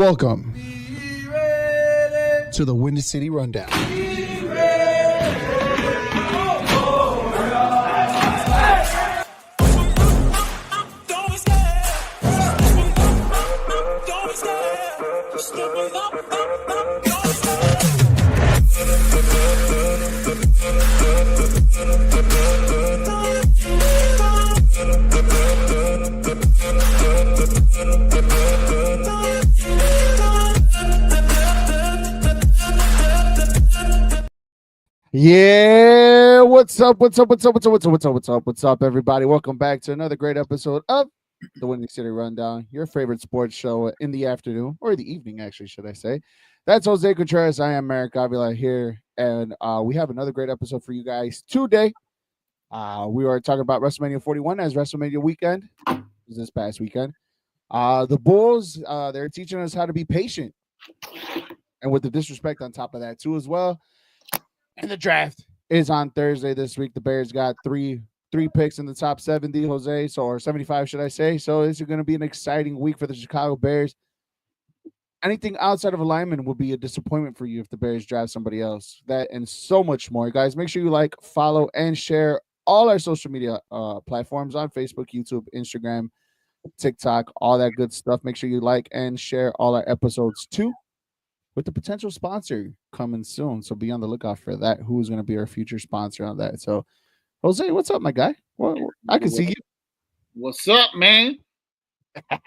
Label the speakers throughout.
Speaker 1: Welcome to the WindyCity Rundown. Yeah, what's up, everybody? Welcome back to another great episode of the WindyCity Rundown, your favorite sports show in the afternoon, or the evening, actually, should I say. That's Jose Contreras. I am Merrick Avila here, and we have another great episode for you guys today. We are talking about WrestleMania 41 as WrestleMania weekend, this past weekend. The Bulls, they're teaching us how to be patient, and with the disrespect on top of that, too, as well. And the draft is on Thursday this week. The Bears got three picks in the top 70, Jose, or 75, should I say. So this is going to be an exciting week for the Chicago Bears. Anything outside of alignment would be a disappointment for you if the Bears draft somebody else. That and so much more. Guys, make sure you like, follow, and share all our social media platforms on Facebook, YouTube, Instagram, TikTok, all that good stuff. Make sure you like and share all our episodes too, with the potential sponsor coming soon. So be on the lookout for that. Who's going to be our future sponsor on that? So, Jose, what's up, my guy? Well, I can see you.
Speaker 2: What's up, man?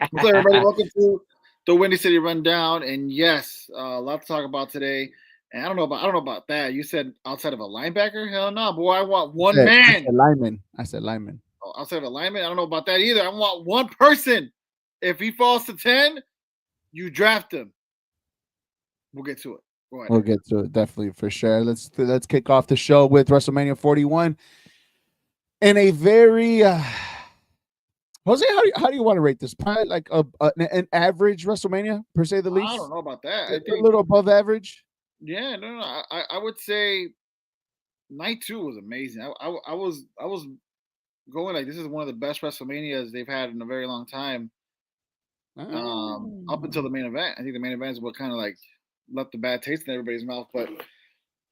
Speaker 2: What's up, everybody? Welcome to the WindyCity Rundown. And yes, a lot to talk about today. And I don't know about that. You said outside of a linebacker? Hell no, boy. I want one man.
Speaker 1: I said lineman.
Speaker 2: Oh, outside of a lineman? I don't know about that either. I want one person. If he falls to 10, you draft him. We'll get to it. Go ahead.
Speaker 1: We'll get to it, definitely, for sure. Let's kick off the show with WrestleMania 41 in a very Jose, how do you want to rate this? Probably like an average WrestleMania, per se the least.
Speaker 2: I don't know about that.
Speaker 1: I think a little above average.
Speaker 2: Yeah, no. I would say night 2 was amazing. I was going like this is one of the best WrestleManias they've had in a very long time. Up until the main event. I think the main event is what kind of like left a bad taste in everybody's mouth. But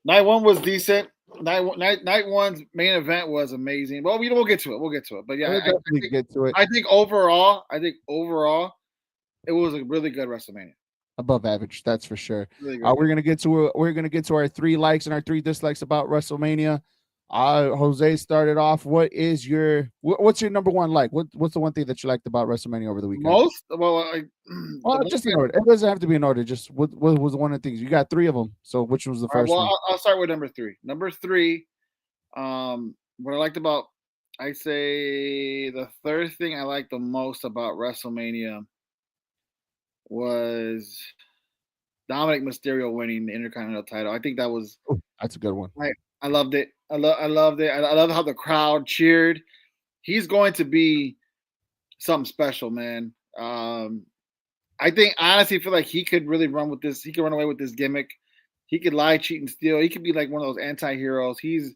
Speaker 2: night 1 was decent. Night one's main event was amazing. Well, we'll get to it. We'll get to it. But yeah,
Speaker 1: we'll definitely get to it.
Speaker 2: I think overall, it was a really good WrestleMania.
Speaker 1: Above average, that's for sure. Really we're gonna get to our 3 likes and our 3 dislikes about WrestleMania. Jose started off. What's your number one like? What's the one thing that you liked about WrestleMania over the weekend?
Speaker 2: Most?
Speaker 1: Just in order. It doesn't have to be in order. Just what was one of the things? You got 3 of them. So which was the first one?
Speaker 2: I'll start with number 3. Number 3, what I liked about, I say the third thing I liked the most about WrestleMania was Dominic Mysterio winning the Intercontinental title. I think
Speaker 1: that's a good one.
Speaker 2: I loved it. I loved it. I love how the crowd cheered. He's going to be something special, man. I think honestly feel like he could really run with this. He could run away with this gimmick. He could lie, cheat, and steal. He could be like one of those anti-heroes. He's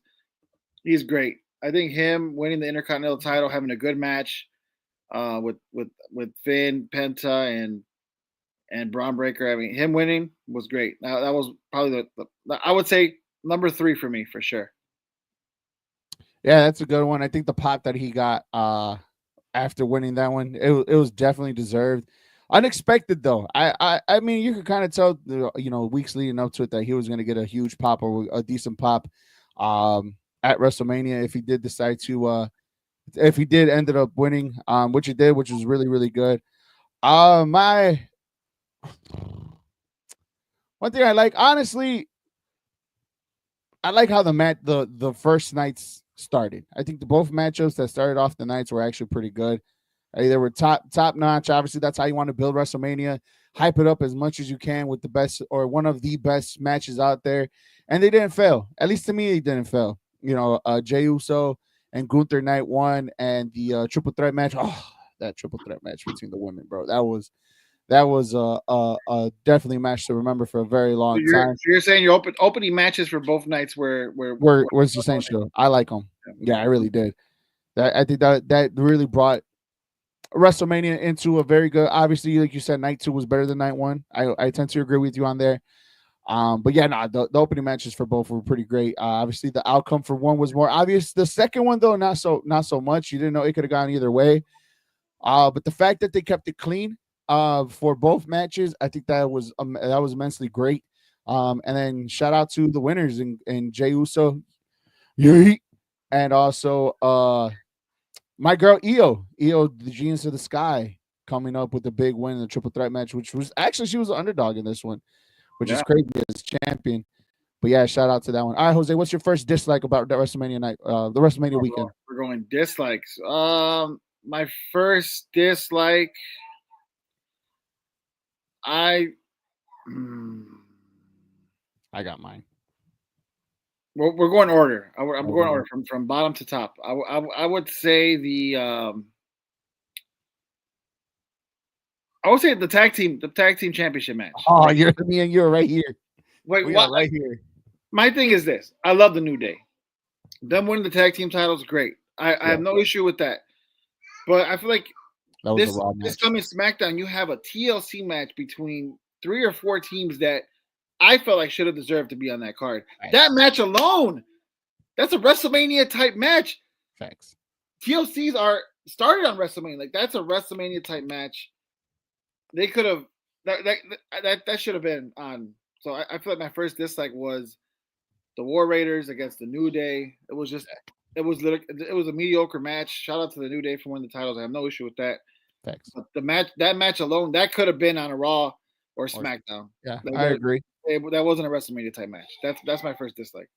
Speaker 2: great. I think him winning the Intercontinental title, having a good match with Finn, Penta, and Braun Breaker. I mean, him winning was great. That was probably I would say number 3 for me for sure.
Speaker 1: Yeah, that's a good one. I think the pop that he got after winning that one, it was definitely deserved. Unexpected though. I mean, you could kind of tell, weeks leading up to it that he was going to get a huge pop or a decent pop at WrestleMania if he did decide to if he did ended up winning, which he did, which was really, really good. My one thing I like, honestly, I like how the first nights started. I think both matchups that started off the nights were actually pretty good. They were top notch. Obviously, that's how you want to build WrestleMania. Hype it up as much as you can with the best or one of the best matches out there. And they didn't fail. At least to me, they didn't fail. Jey Uso and Gunther night 1 and the triple threat match. Oh, that triple threat match between the women, bro. That was definitely a match to remember for a very long time.
Speaker 2: So you're saying your opening matches for both nights were
Speaker 1: essential. I like them. Yeah, I really did. I think that really brought WrestleMania into a very good. Obviously, like you said, night 2 was better than night 1. I tend to agree with you on there. But yeah, no, the opening matches for both were pretty great. Obviously, the outcome for one was more obvious. The second one, though, not so much. You didn't know it could have gone either way. But the fact that they kept it clean for both matches, I think that was immensely great. And then shout out to the winners and Jey Uso, Yeet, and also my girl Io, the Genius of the Sky, coming up with a big win in the triple threat match, which was actually she was an underdog in this one, which is
Speaker 2: Yeah,
Speaker 1: crazy as champion. But yeah, shout out to that one. All right, Jose, what's your first dislike about that WrestleMania night, the WrestleMania weekend?
Speaker 2: we're going dislikes. My first dislike, I. Hmm,
Speaker 1: I got mine.
Speaker 2: we're going order. I'm going
Speaker 1: Okay.
Speaker 2: order from bottom to top. I would say I would say the tag team championship match.
Speaker 1: Oh,
Speaker 2: Like,
Speaker 1: you're me and you're right here.
Speaker 2: wait,
Speaker 1: We
Speaker 2: what?
Speaker 1: are
Speaker 2: Like,
Speaker 1: right here.
Speaker 2: my thing is this: I love the New Day. Them winning the tag team titles, great. I
Speaker 1: Yeah,
Speaker 2: have no issue with that. But I feel like
Speaker 1: that was a raw
Speaker 2: this
Speaker 1: match.
Speaker 2: coming SmackDown, you have a TLC match between 3 or 4 teams that I felt like should have deserved to be on that card. That
Speaker 1: Facts.
Speaker 2: match alone, that's a WrestleMania type match.
Speaker 1: Facts.
Speaker 2: TLCs are started on WrestleMania. Like that's a WrestleMania type match. They could have that should have been on. So I feel like my first dislike was the War Raiders against the New Day. It was a mediocre match. Shout out to the New Day for winning the titles. I have no issue with that.
Speaker 1: Facts.
Speaker 2: But that match alone, that could have been on a Raw or
Speaker 1: Or
Speaker 2: SmackDown.
Speaker 1: yeah,
Speaker 2: That,
Speaker 1: I agree.
Speaker 2: that wasn't a WrestleMania type match. That's my first dislike.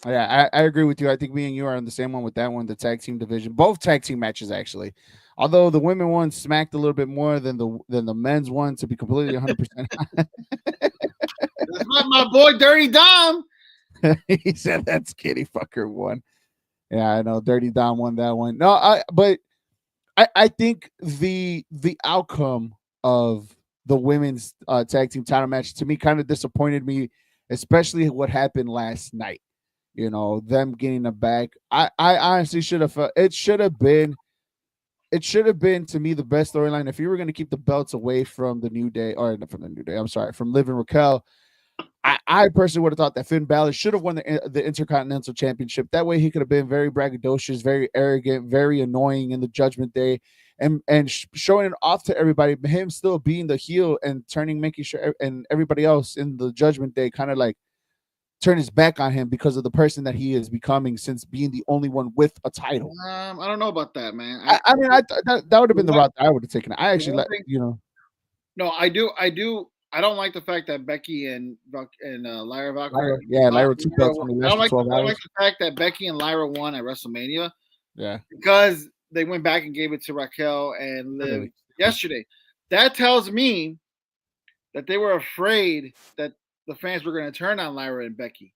Speaker 1: Yeah, I agree with you. I think me and you are on the same one with that one, the tag team division. Both tag team matches actually. Although the women one smacked a little bit more than the men's one, to be completely 100%.
Speaker 2: That's my boy Dirty Dom.
Speaker 1: He said that's kitty fucker one. Yeah, I know. Dirty Dom won that one. No, but I think the outcome of the women's tag team title match to me kind of disappointed me, especially what happened last night. You know, them getting them back. I honestly should have. It should have been to me the best storyline if you were going to keep the belts away from the New Day or not from the New Day. I'm sorry, from Liv and Raquel. I personally would have thought that Finn Balor should have won the Intercontinental Championship. That way, he could have been very braggadocious, very arrogant, very annoying in the Judgment Day, and showing it off to everybody. Him still being the heel and making sure and everybody else in the Judgment Day kind of like turn his back on him because of the person that he is becoming since being the only one with a title.
Speaker 2: I don't know about that, man.
Speaker 1: I mean, that would have been the
Speaker 2: One,
Speaker 1: route that I would have taken. I actually
Speaker 2: one
Speaker 1: like,
Speaker 2: thing,
Speaker 1: you know,
Speaker 2: no, I do. I don't like the fact that Becky and Lyra Valkyrie.
Speaker 1: Lyra 2 belts only
Speaker 2: I don't
Speaker 1: lasted
Speaker 2: like
Speaker 1: 12
Speaker 2: I don't like
Speaker 1: hours.
Speaker 2: the fact that Becky and Lyra won at WrestleMania
Speaker 1: Yeah,
Speaker 2: because they went back and gave it to Raquel and Liv
Speaker 1: literally.
Speaker 2: yesterday. That tells me that they were afraid that the fans were going to turn on Lyra and Becky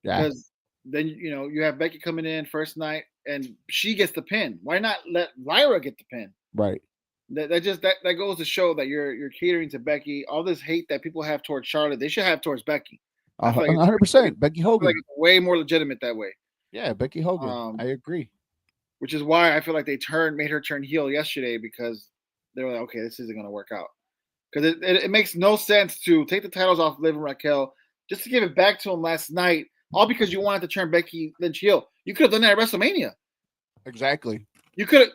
Speaker 1: Yeah,
Speaker 2: because then you have Becky coming in first night and she gets the pin. Why not let Lyra get the pin?
Speaker 1: right.
Speaker 2: That goes to show that you're catering to Becky. All this hate that people have towards Charlotte, they should have towards Becky. I feel like it's,
Speaker 1: 100%. Becky
Speaker 2: I feel like
Speaker 1: Hogan.
Speaker 2: it's way more legitimate that way.
Speaker 1: Yeah, Becky Hogan.
Speaker 2: Um,
Speaker 1: I agree.
Speaker 2: which is why I feel like they made her turn heel yesterday because they were like, okay, this isn't going to work out. Because it makes no sense to take the titles off Liv and Raquel just to give it back to them last night, all because you wanted to turn Becky Lynch heel. You could have done that at WrestleMania.
Speaker 1: Exactly.
Speaker 2: You could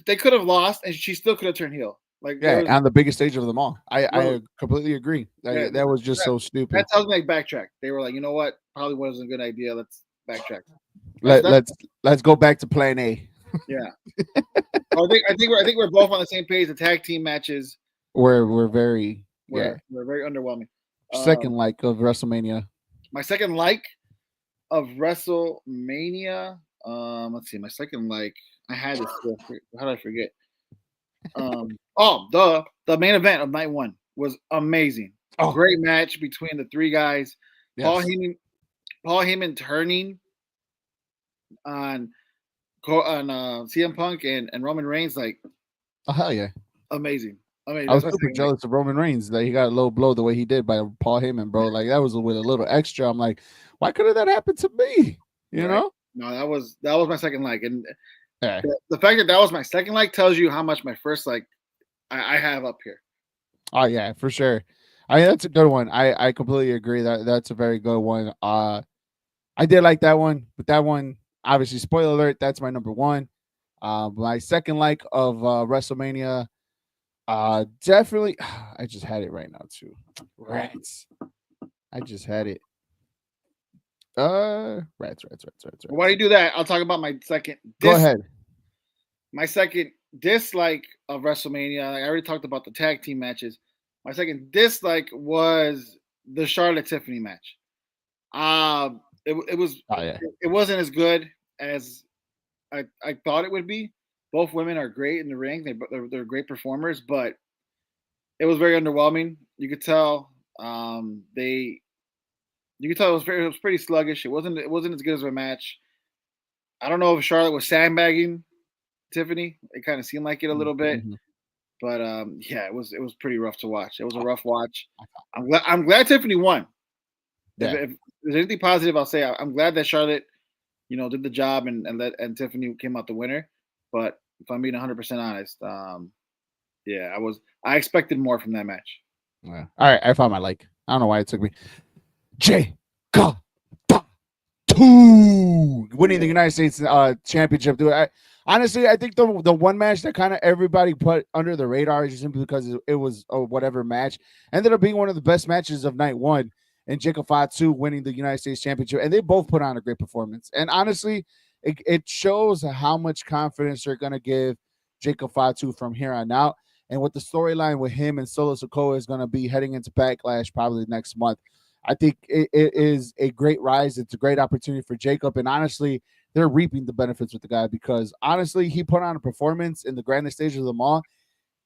Speaker 2: they could have lost, and she still could have turned heel. Like
Speaker 1: Yeah, on the biggest stage of them all. I completely agree.
Speaker 2: yeah,
Speaker 1: That was just so stupid.
Speaker 2: that tells me like backtrack. They were like, you know what, probably wasn't a good idea. Let's backtrack.
Speaker 1: Let's go back to plan A.
Speaker 2: Yeah. I think we're both on the same page. The tag team matches
Speaker 1: We're very
Speaker 2: were very underwhelming.
Speaker 1: second like of WrestleMania.
Speaker 2: My second like of WrestleMania. Let's see. My second like. I had this. How did I forget? The main event of night 1 was amazing.
Speaker 1: Oh.
Speaker 2: Great match between the 3 guys.
Speaker 1: Yes.
Speaker 2: Paul Heyman turning on CM Punk and Roman Reigns, like,
Speaker 1: oh hell yeah.
Speaker 2: Amazing.
Speaker 1: I was super jealous of Roman Reigns that he got a low blow the way he did by Paul Heyman, bro. Like that was with a little extra. I'm like, why couldn't that happen to me? You know?
Speaker 2: No, that was my second like, and
Speaker 1: Yeah.
Speaker 2: The fact that that was my second like tells you how much my first like I have up here.
Speaker 1: Oh yeah, for sure. I mean, that's a good one. I completely agree that that's a very good one. I did like that one, but that one obviously spoiler alert. That's my number one. My second like of WrestleMania. Definitely. I just had it right now too. Rats. I just had it. Rats.
Speaker 2: Why do you do that? I'll talk about my second
Speaker 1: Go ahead.
Speaker 2: my second dislike of WrestleMania. Like I already talked about the tag team matches. My second dislike was the Charlotte Tiffany match.
Speaker 1: Oh yeah.
Speaker 2: It wasn't as good as I thought it would be. Both women are great in the ring. They're great performers, but it was very underwhelming. They you could tell it was pretty sluggish. It wasn't as good as a match. I don't know if Charlotte was sandbagging Tiffany. It kind of seemed like it a little bit,
Speaker 1: Mm-hmm.
Speaker 2: but yeah, it was pretty rough to watch. It was a rough watch. I'm glad Tiffany won.
Speaker 1: Yeah.
Speaker 2: If there's anything positive, I'll say I'm glad that Charlotte, did the job and Tiffany came out the winner. But if I'm being 100% honest, yeah, I expected more from that match.
Speaker 1: Yeah. All right. I found my like. I don't know why it took me. J. Winning the United States championship. Dude, honestly, I think the one match that kind of everybody put under the radar is simply because it was a whatever match ended up being one of the best matches of night one. And Jacob Fatu winning the United States championship, and they both put on a great performance. And honestly, it shows how much confidence they're gonna give Jacob Fatu from here on out. And what the storyline with him and Solo Sokoa is going to be heading into Backlash probably next month. I think it is a great rise. It's a great opportunity for Jacob. And honestly, they're reaping the benefits with the guy because honestly, he put on a performance in the grandest stage of them all,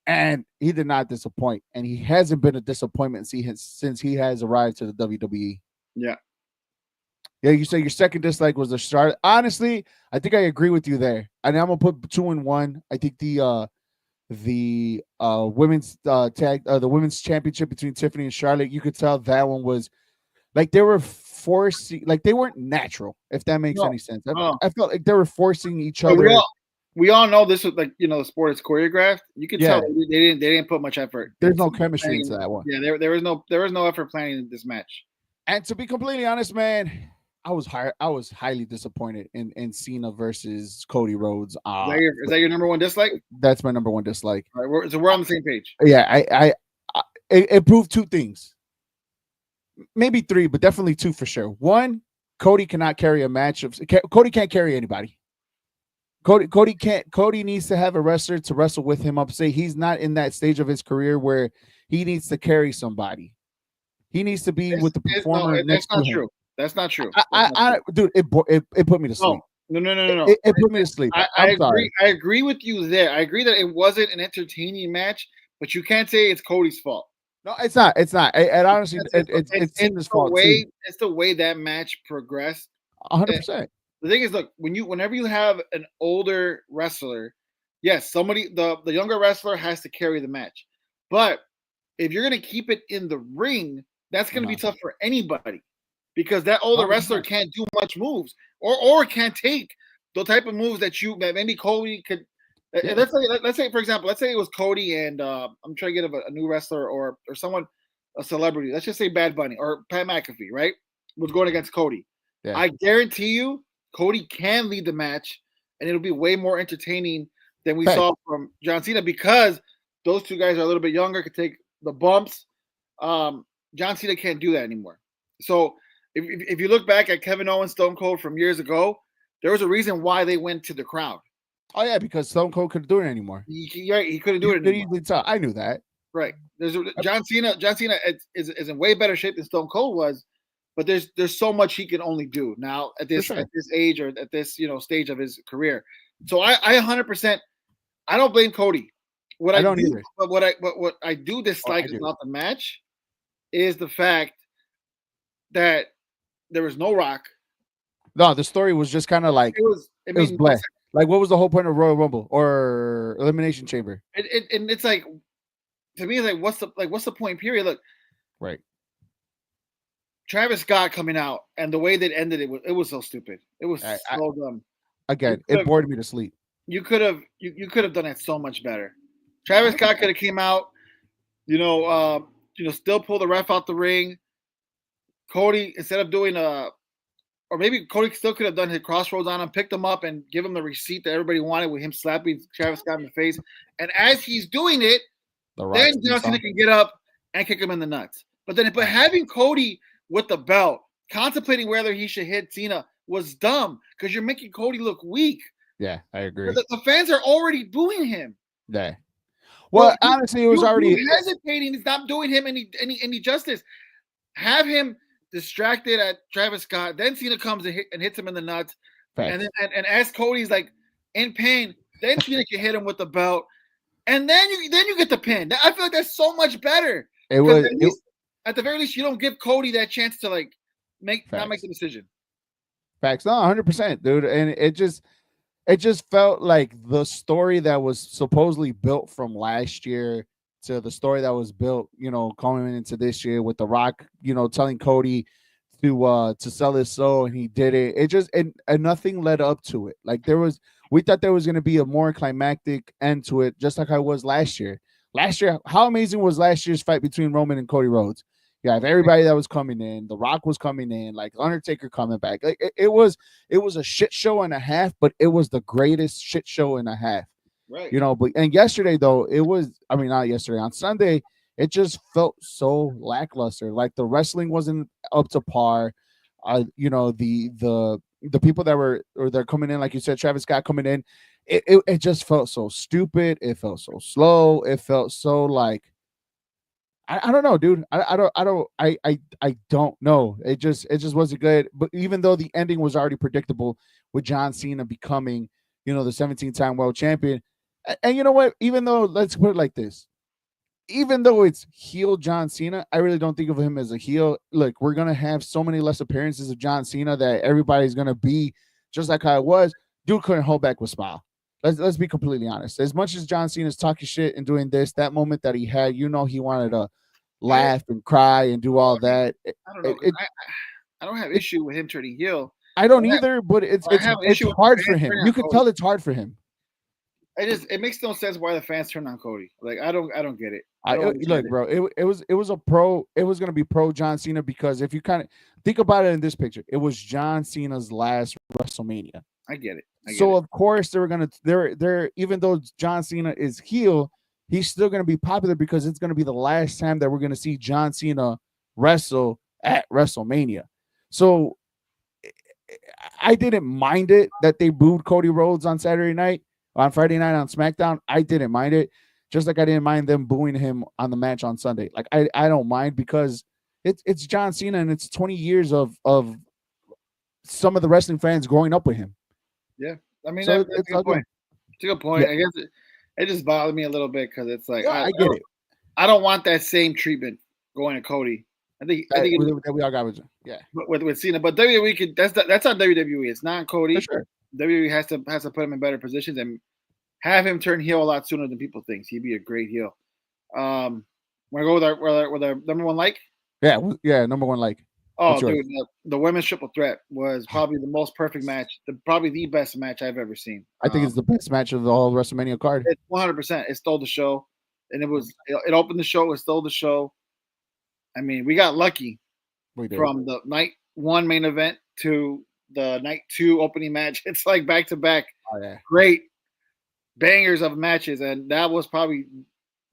Speaker 1: and he did not disappoint. And he hasn't been a disappointment since he has arrived to the WWE.
Speaker 2: Yeah.
Speaker 1: Yeah, you say your second dislike was the start. Honestly, I think I agree with you there. And I'm gonna put 2-1. I think the the women's championship between Tiffany and Charlotte, you could tell that one was like they were forcing, like they weren't natural, if that makes
Speaker 2: No,
Speaker 1: any sense.
Speaker 2: no.
Speaker 1: I felt like they were forcing each
Speaker 2: But we
Speaker 1: other.
Speaker 2: all we all know this was like the sport is choreographed. You could tell
Speaker 1: Yeah,
Speaker 2: they didn't put much effort
Speaker 1: there's
Speaker 2: into
Speaker 1: no chemistry into
Speaker 2: planning.
Speaker 1: that one.
Speaker 2: Yeah, there was no effort planning this match.
Speaker 1: And to be completely honest, man, I was highly disappointed in Cena versus Cody Rhodes.
Speaker 2: Is that your number one dislike?
Speaker 1: That's my number one dislike.
Speaker 2: All right, we're on the same page.
Speaker 1: Yeah, it proved two things, maybe three, but definitely two for sure. One, Cody cannot carry a match of Cody can't carry anybody. Cody can't. Cody needs to have a wrestler to wrestle with him up. Say he's not in that stage of his career where he needs to carry somebody. He needs to be with the
Speaker 2: No,
Speaker 1: performer
Speaker 2: that's
Speaker 1: next to
Speaker 2: not
Speaker 1: him.
Speaker 2: true. That's not true. That's not true.
Speaker 1: Dude, it put me to sleep.
Speaker 2: No.
Speaker 1: It put me to sleep.
Speaker 2: I
Speaker 1: I'm
Speaker 2: agree.
Speaker 1: sorry.
Speaker 2: I agree with you there. I agree that it wasn't an entertaining match, but you can't say it's Cody's fault.
Speaker 1: No, it's not. It's not. It honestly, it's
Speaker 2: It's
Speaker 1: Cena's
Speaker 2: the
Speaker 1: fault too.
Speaker 2: way it's the way that match progressed.
Speaker 1: 100%.
Speaker 2: The thing is, look, whenever you have an older wrestler, yes, the younger wrestler has to carry the match. But if you're gonna keep it in the ring, that's gonna be tough for anybody because that older wrestler can't do much moves or can't take the type of moves that maybe Cody could.
Speaker 1: Yeah.
Speaker 2: Let's say for example, let's say it was Cody and I'm trying to get a new wrestler or someone, a celebrity. Let's just say Bad Bunny or Pat McAfee, right? Was going against Cody.
Speaker 1: Yeah.
Speaker 2: I guarantee you, Cody can lead the match, and it'll be way more entertaining than we saw from John Cena because those two guys are a little bit younger, could take the bumps. John Cena can't do that anymore. So if you look back at Kevin Owens, Stone Cold from years ago, there was a reason why they went to the crowd.
Speaker 1: Oh yeah, because Stone Cold couldn't do it anymore.
Speaker 2: He couldn't do it anymore.
Speaker 1: I knew that.
Speaker 2: Right. John Cena is in way better shape than Stone Cold was, but there's so much he can only do now at this age or at this stage of his career. So I 100% I don't blame Cody. What I don't do, either. But what I do dislike about the match is the fact that there was no Rock.
Speaker 1: No, the story was just kind of like it was bland. Like, what was the whole point of Royal Rumble or Elimination Chamber?
Speaker 2: And it's like, to me, it's like what's the point? Period. Look,
Speaker 1: right.
Speaker 2: Travis Scott coming out and the way that ended it was so stupid. It was so dumb.
Speaker 1: Again, it bored me to sleep.
Speaker 2: you could have done it so much better. Travis Scott could have came out, you know, still pull the ref out the ring. Cody, instead of doing or maybe Cody still could have done his crossroads on him, picked him up, and give him the receipt that everybody wanted with him slapping Travis Scott in the face. And as he's doing it,
Speaker 1: The
Speaker 2: then
Speaker 1: Rock's
Speaker 2: John Cena
Speaker 1: song.
Speaker 2: can get up and kick him in the nuts. But having Cody with the belt, contemplating whether he should hit Cena was dumb because you're making Cody look weak.
Speaker 1: Yeah, I agree.
Speaker 2: The fans are already booing him.
Speaker 1: Yeah.
Speaker 2: Bro,
Speaker 1: Well, honestly, it was already
Speaker 2: you hesitating is not doing him any justice. Have him distracted at Travis Scott, then Cena comes and hits him in the nuts,
Speaker 1: facts.
Speaker 2: and as Cody's like in pain, then Cena can hit him with the belt, and then you get the pin. I feel like that's so much better.
Speaker 1: It was
Speaker 2: At the very least, you don't give Cody that chance to like not make the decision.
Speaker 1: Facts. No, 100%, dude. And it just felt like the story that was supposedly built from last year to the story that was built, coming into this year with The Rock, telling Cody to sell his soul, and he did it. It just and nothing led up to it. Like we thought there was going to be a more climactic end to it, just like I was last year. Last year, how amazing was last year's fight between Roman and Cody Rhodes? You have everybody that was coming in. The Rock was coming in, like Undertaker coming back. Like it was a shit show and a half, but it was the greatest shit show and a half.
Speaker 2: Right.
Speaker 1: But and yesterday though, it was, I mean, not yesterday, on Sunday, it just felt so lackluster. Like the wrestling wasn't up to par. The people that were or they're coming in, like you said, Travis Scott coming in, it just felt so stupid. It felt so slow. It felt so like I don't know, dude. I don't know. It just wasn't good. But even though the ending was already predictable with John Cena becoming, the 17-time world champion, and you know what? Even though, let's put it like this, even though it's heel John Cena, I really don't think of him as a heel. Look, we're gonna have so many less appearances of John Cena that everybody's gonna be just like how it was. Dude couldn't hold back with smile. Let's be completely honest. As much as John Cena's talking shit and doing this, that moment that he had, he wanted to laugh and cry and do all that.
Speaker 2: I don't know. I don't have issue with him turning heel.
Speaker 1: I don't either, but it's hard for him. You could tell it's hard for him.
Speaker 2: It makes no sense why the fans turn on Cody. Like I don't get it.
Speaker 1: Look, bro, it was gonna be pro John Cena, because if you kind of think about it in this picture, it was John Cena's last WrestleMania.
Speaker 2: I get it.
Speaker 1: Of course they're even though John Cena is heel, he's still gonna be popular because it's gonna be the last time that we're gonna see John Cena wrestle at WrestleMania. So I didn't mind it that they booed Cody Rhodes on Friday night on SmackDown. I didn't mind it. Just like I didn't mind them booing him on the match on Sunday. Like I don't mind, because it's John Cena, and it's 20 years of some of the wrestling fans growing up with him.
Speaker 2: Yeah, I mean, that's a good point. It's a good point. Yeah. I guess it just bothered me a little bit because it's like
Speaker 1: I get it.
Speaker 2: I don't want that same treatment going to Cody. I think
Speaker 1: we all got with
Speaker 2: with Cena, but WWE could. That's on WWE. It's not on Cody.
Speaker 1: For sure.
Speaker 2: WWE has to put him in better positions and have him turn heel a lot sooner than people think. He'd be a great heel. Want to go with our number one like?
Speaker 1: Yeah, number one like.
Speaker 2: Oh, dude, the women's triple threat was probably the most perfect match. Probably the best match I've ever seen.
Speaker 1: I think it's the best match of the whole WrestleMania card.
Speaker 2: It's 100%. It stole the show, and it opened the show. It stole the show. I mean, we got lucky from the night one main event to the night two opening match. It's like back to back. Great bangers of matches, and that was probably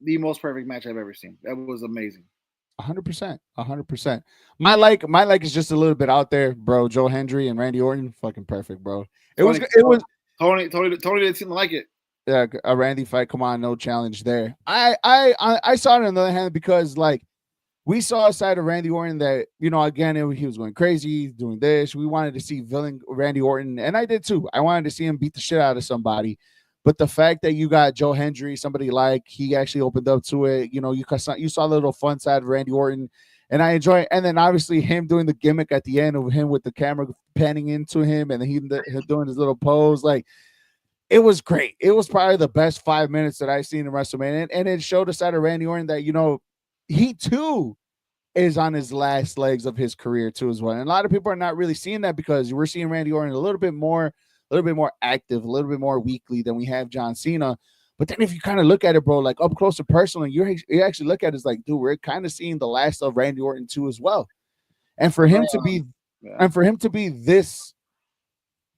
Speaker 2: the most perfect match I've ever seen. That was amazing.
Speaker 1: 100%. My like is just a little bit out there, bro. Joe Hendry and Randy Orton, fucking perfect, bro. It was
Speaker 2: Tony didn't seem to like it.
Speaker 1: Yeah, a Randy fight. Come on, no challenge there. I saw it on the other hand because like we saw a side of Randy Orton that again he was going crazy doing this. We wanted to see villain Randy Orton, and I did too. I wanted to see him beat the shit out of somebody. But the fact that you got Joe Hendry, somebody like he actually opened up to it, you saw a little fun side of Randy Orton, and I enjoy it. And then obviously him doing the gimmick at the end of him with the camera panning into him and he doing his little pose, like it was great. It was probably the best 5 minutes that I've seen in WrestleMania, and it showed a side of Randy Orton that he too is on his last legs of his career too as well. And a lot of people are not really seeing that because we're seeing Randy Orton a little bit more little bit more active, a little bit more weekly than we have John Cena. But then if you kind of look at it, bro, like up close and personal, you actually look at it, it's like, dude, we're kind of seeing the last of Randy Orton too as well. And for him to be
Speaker 2: Yeah.
Speaker 1: this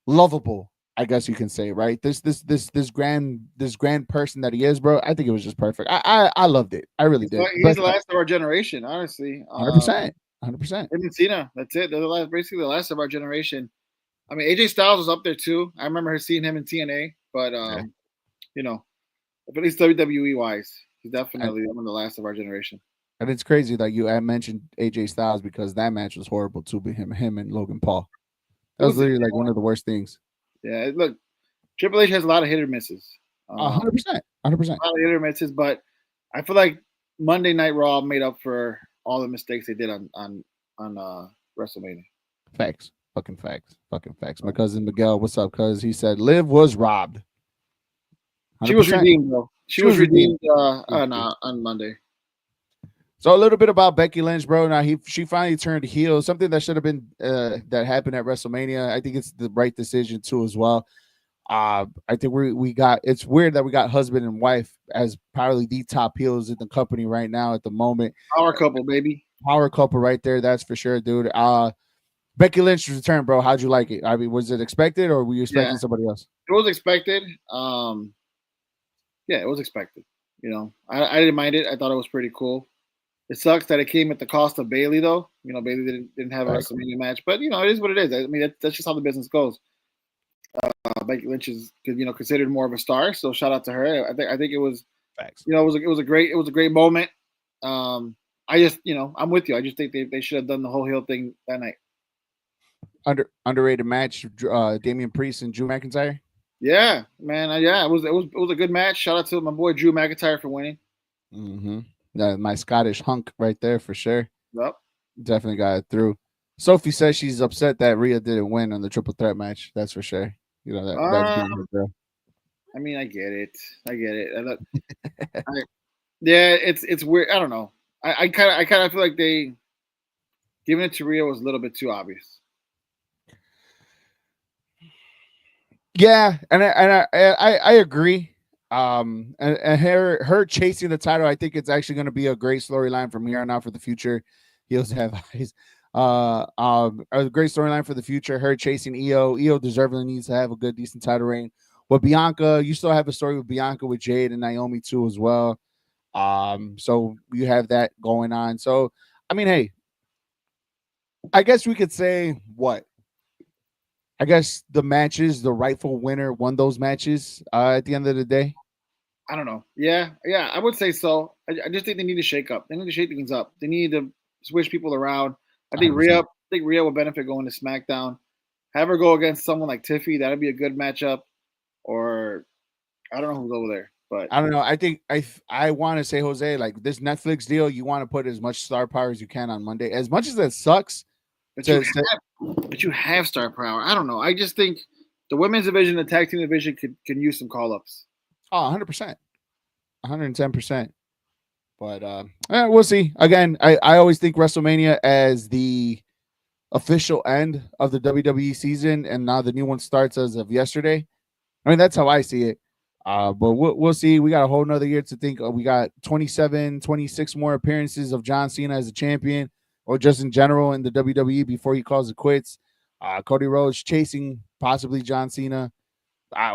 Speaker 1: lovable, I guess you can say, right? This grand person that he is, bro. I think it was just perfect. I loved it. I really did.
Speaker 2: He's the last of our generation, honestly.
Speaker 1: 100%. 100%.
Speaker 2: Him and Cena, that's it. They're basically the last of our generation. I mean, AJ Styles was up there too. I remember seeing him in TNA, but
Speaker 1: Yeah.
Speaker 2: you know, at least WWE wise, he's
Speaker 1: And,
Speaker 2: definitely one of the last of our generation.
Speaker 1: and it's crazy that I mentioned AJ Styles because that match was horrible too. Be him and Logan Paul.
Speaker 2: It
Speaker 1: That was
Speaker 2: was,
Speaker 1: literally like one of the worst things.
Speaker 2: yeah. Look, Triple H has a lot of hit or misses.
Speaker 1: 100%. 100%.
Speaker 2: A lot of hit or misses, but I feel like Monday Night Raw made up for all the mistakes they did on WrestleMania.
Speaker 1: Facts. Fucking facts. Fucking facts. My cousin Miguel, what's up, cuz? He said Liv was robbed. 100%.
Speaker 2: She was redeemed, though. She was redeemed on Monday.
Speaker 1: So a little bit about Becky Lynch, bro. Now she finally turned heel. Something that should have been that happened at WrestleMania. I think it's the right decision too as well. I think we got. It's weird that we got husband and wife as probably the top heels in the company right now at the moment.
Speaker 2: Power couple, baby.
Speaker 1: Power couple right there. That's for sure, dude. Becky Lynch's return, bro. How'd you like it? I mean, was it expected or were you expecting somebody else?
Speaker 2: It was expected. Yeah, it was expected. I didn't mind it. I thought it was pretty cool. It sucks that it came at the cost of Bayley, though. Bayley didn't have a WrestleMania match, but it is what it is. I mean, that's just how the business goes. Becky Lynch is considered more of a star, so shout out to her. I think it was,
Speaker 1: Facts.
Speaker 2: it was a great moment. I just I'm with you. I just think they should have done the whole heel thing that night.
Speaker 1: Underrated match, Damian Priest and Drew McIntyre.
Speaker 2: Yeah, man. It was a good match. Shout out to my boy Drew McIntyre for winning.
Speaker 1: Mm-hmm. My Scottish hunk right there for sure.
Speaker 2: Yep.
Speaker 1: Definitely got it through. Sophie says she's upset that Rhea didn't win on the triple threat match. That's for sure. That's being her girl.
Speaker 2: I mean, I get it. Yeah, it's weird. I don't know. I kind of feel like they giving it to Rhea was a little bit too obvious.
Speaker 1: Yeah, and I agree. And her chasing the title, I think it's actually going to be a great storyline from here on out for the future. Heels have eyes. A great storyline for the future. Her chasing Io. Io deservedly needs to have a good, decent title reign. With Bianca, you still have a story with Bianca with Jade and Naomi too as well. So you have that going on. So I mean, hey, I guess we could say what? I guess the matches, the rightful winner won those matches at the end of the day.
Speaker 2: I don't know. Yeah, I would say so. I just think they need to shake up. They need to shake things up. They need to switch people around. I think Rhea will benefit going to SmackDown. Have her go against someone like Tiffy. That'd be a good matchup. Or I don't know who's over there, but
Speaker 1: I don't know. I think I want to say, Jose, like this Netflix deal, you want to put as much star power as you can on Monday. As much as that sucks,
Speaker 2: but you have star power. I don't know. I just think the women's division, the tag team division can use some call ups.
Speaker 1: Oh, 100%. 110%. But we'll see. Again, I always think WrestleMania as the official end of the WWE season, and now the new one starts as of yesterday. I mean, that's how I see it. But we'll see. We got a whole nother year to think. We got 27, 26 more appearances of John Cena as a champion, or just in general in the WWE before he calls it quits. Cody Rhodes chasing possibly John Cena.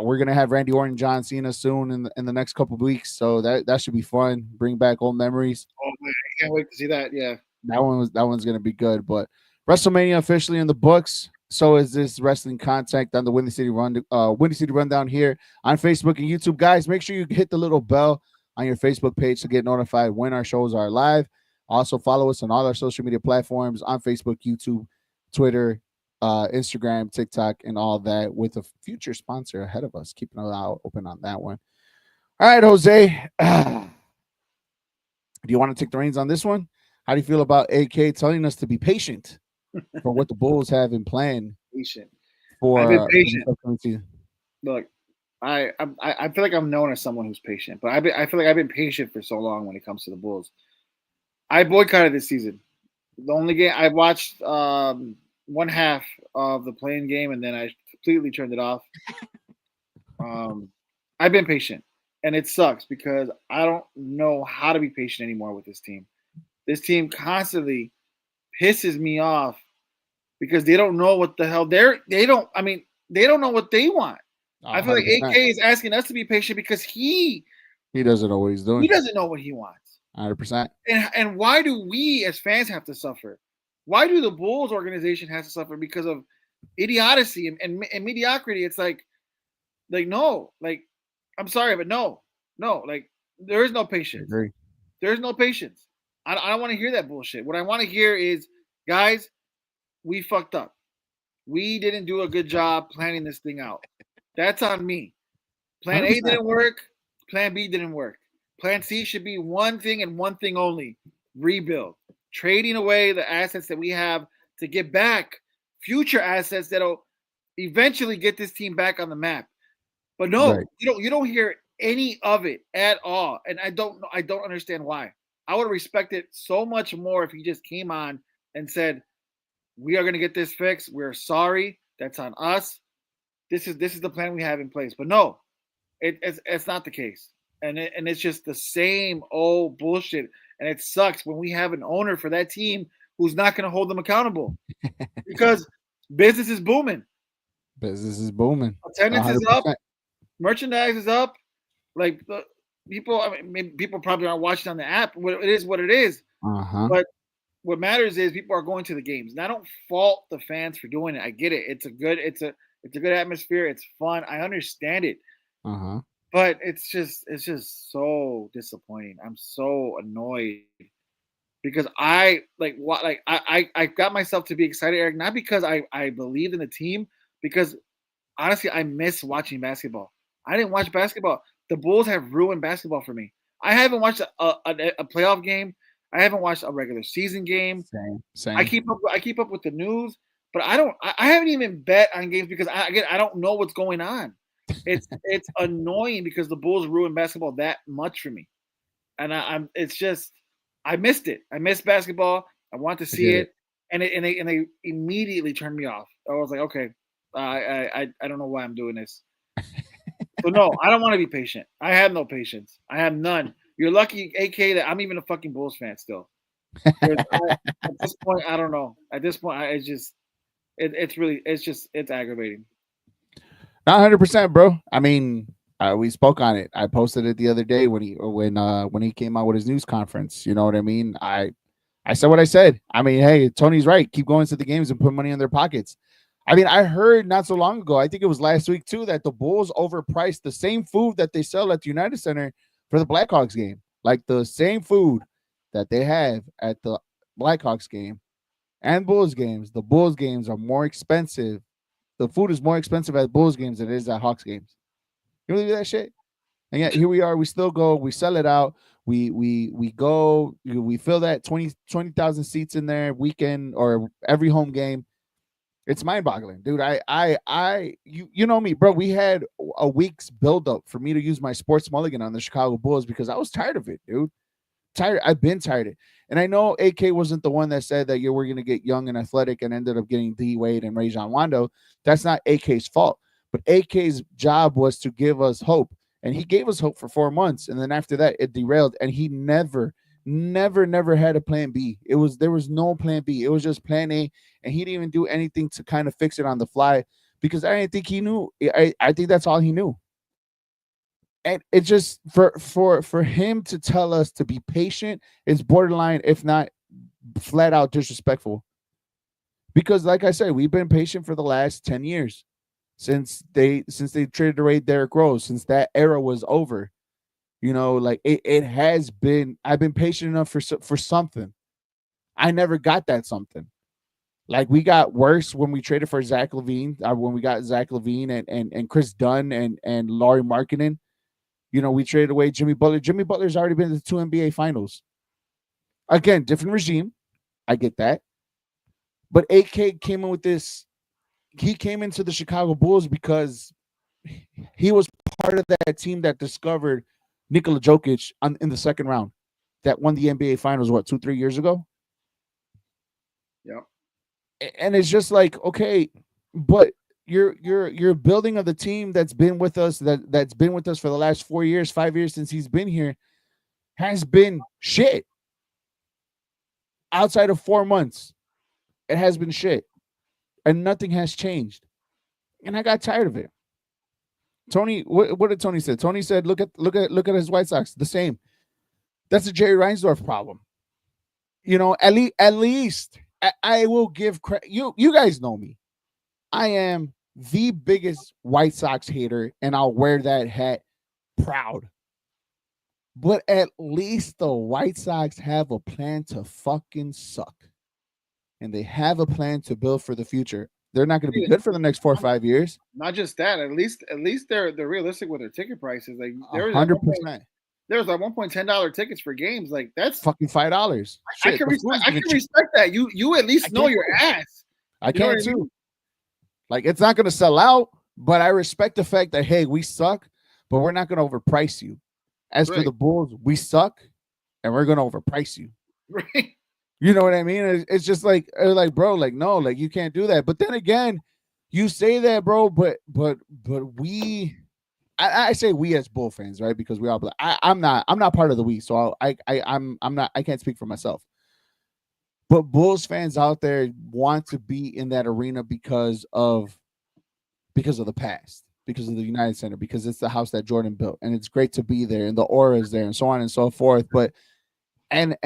Speaker 1: We're gonna have Randy Orton, John Cena soon in the next couple of weeks, so that should be fun. Bring back old memories.
Speaker 2: Oh man, I can't wait to see that. Yeah,
Speaker 1: that one's gonna be good. But WrestleMania officially in the books. So is this wrestling contact on the Windy City Rundown here on Facebook and YouTube. Guys, make sure you hit the little bell on your Facebook page to get notified when our shows are live. Also, follow us on all our social media platforms on Facebook, YouTube, Twitter, Instagram, TikTok, and all that, with a future sponsor ahead of us. Keeping an eye open on that one. All right, Jose. Do you want to take the reins on this one? How do you feel about AK telling us to be patient for what the Bulls have in plan?
Speaker 2: Patient.
Speaker 1: For
Speaker 2: I've been patient. Look, I feel like I'm known as someone who's patient, but I feel like I've been patient for so long when it comes to the Bulls. I boycotted this season. The only game I watched one half of the playing game, and then I completely turned it off. Um, I've been patient, and it sucks because I don't know how to be patient anymore with this team. This team constantly pisses me off because they don't know what the hell they don't. I mean, they don't know what they want. I feel like
Speaker 1: 100%.
Speaker 2: AK is asking us to be patient because
Speaker 1: He doesn't know what he's
Speaker 2: he
Speaker 1: doing.
Speaker 2: doesn't know what he wants.
Speaker 1: 100%.
Speaker 2: And why do we as fans have to suffer? Why do the Bulls organization has to suffer because of idiocy and mediocrity? It's like no, like I'm sorry, but no, no, like there is no
Speaker 1: I
Speaker 2: patience.
Speaker 1: agree.
Speaker 2: There's no patience. I don't want to hear that bullshit. What I want to hear is, guys, we fucked up. We didn't do a good job planning this thing out. That's on me. Plan A
Speaker 1: 100%.
Speaker 2: didn't work. Plan B didn't work. Plan C should be one thing and one thing only: rebuild. Trading away the assets that we have to get back future assets that'll eventually get this team back on the map. But no,
Speaker 1: Right.
Speaker 2: you don't hear any of it at all. And I don't understand why. I would respect it so much more if he just came on and said, "We are going to get this fixed. We're sorry. That's on us. This is the plan we have in place." But no, it's not the case, and it's just the same old bullshit. And it sucks when we have an owner for that team who's not going to hold them accountable because business is booming,
Speaker 1: Business is booming.
Speaker 2: attendance is up,
Speaker 1: 100%.
Speaker 2: merchandise is up. Like people, I mean, people probably aren't watching on the app. It is what it is.
Speaker 1: Uh-huh.
Speaker 2: But what matters is people are going to the games, and I don't fault the fans for doing it. I get it. It's a good atmosphere. It's fun. I understand it.
Speaker 1: Uh-huh.
Speaker 2: But it's just so disappointing. I'm so annoyed because I like what like I got myself to be excited, Eric, not because I believed in the team, because honestly I miss watching basketball. I didn't watch basketball. The Bulls have ruined basketball for me. I haven't watched a playoff game. I haven't watched a regular season game.
Speaker 1: Same.
Speaker 2: I
Speaker 1: Same.
Speaker 2: keep up with the news, but I haven't even bet on games because I don't know what's going on. It's annoying because the Bulls ruined basketball that much for me, and I'm it's just I missed it. I missed basketball. I want to
Speaker 1: I
Speaker 2: see
Speaker 1: get
Speaker 2: it,
Speaker 1: it.
Speaker 2: and they immediately turned me off. I was like, okay, I don't know why I'm doing this. So no, I don't want to be patient. I have no patience. I have none. You're lucky, AK, that I'm even a fucking Bulls fan still. 'Cause at this point, I don't know. At this point, it's just it's really it's aggravating.
Speaker 1: Not 100%, bro. I mean, we spoke on it. I posted it the other day when he came out with his news conference. You know what I mean? I said what I said. I mean, hey, Tony's right. Keep going to the games and put money in their pockets. I mean, I heard not so long ago, I think it was last week too, that the Bulls overpriced the same food that they sell at the United Center for the Blackhawks game. Like the same food that they have at the Blackhawks game and Bulls games. The Bulls games are more expensive. The food is more expensive at Bulls games than it is at Hawks games. You believe that shit? And yet here we are. We still go. We sell it out. We go. We fill that 20,000 seats in there weekend or every home game. It's mind boggling, dude. You know me, bro. We had a week's buildup for me to use my sports mulligan on the Chicago Bulls because I was tired of it, dude. Tired. I've been tired of it. And I know AK wasn't the one that said that you were going to get young and athletic and ended up getting D Wade and Rajon Rondo. That's not AK's fault. But AK's job was to give us hope. And he gave us hope for 4 months. And then after that, it derailed. And he never had a plan B. There was no plan B. It was just plan A. And he didn't even do anything to kind of fix it on the fly because I didn't think he knew. I think that's all he knew. And it just for him to tell us to be patient is borderline, if not flat out disrespectful. Because like I said, we've been patient for the last 10 years since they traded away Derrick Rose, since that era was over. You know, like it has been. I've been patient enough for something. I never got that something. Like we got worse when we traded for Zach Levine, when we got Zach Levine and Chris Dunn and Laurie Markkinen. You know, we traded away Jimmy Butler. Jimmy Butler's already been to the two NBA finals. Again, different regime. I get that. But AK came in with this. He came into the Chicago Bulls because he was part of that team that discovered Nikola Jokic in the second round that won the NBA finals, what, 2-3 years ago?
Speaker 2: Yep.
Speaker 1: And it's just like, okay, but your building of the team that's been with us that's been with us for the last 4 years, 5 years since he's been here has been shit. Outside of 4 months, it has been shit, and nothing has changed. And I got tired of it. Tony, what did Tony say? Tony said, look at his White Sox, the same. That's a Jerry Reinsdorf problem. At least I will give credit. You guys know me. I am the biggest White Sox hater, and I'll wear that hat proud. But at least the White Sox have a plan to fucking suck. And they have a plan to build for the future. They're not going to be good for the next 4 or 5 years.
Speaker 2: Not just that. At least they're realistic with their ticket prices. Like
Speaker 1: A 100%.
Speaker 2: there was like $1.10 tickets for games. Like that's
Speaker 1: fucking $5.
Speaker 2: I
Speaker 1: Shit,
Speaker 2: can respect that. You at least know your ass.
Speaker 1: I can too. Like, it's not going to sell out, but I respect the fact that, hey, we suck, but we're not going to overprice you. As for the Bulls, we suck, and we're going to overprice you.
Speaker 2: Right.
Speaker 1: You know what I mean? It's just like, bro, like, no, like, you can't do that. But then again, you say that, bro, but we, I say we as Bull fans, right? Because we all, I'm not part of the we, so I'm not, I can't speak for myself. But Bulls fans out there want to be in that arena because of the past, because of the United Center, because it's the house that Jordan built, and it's great to be there, and the aura is there, and so on and so forth. But and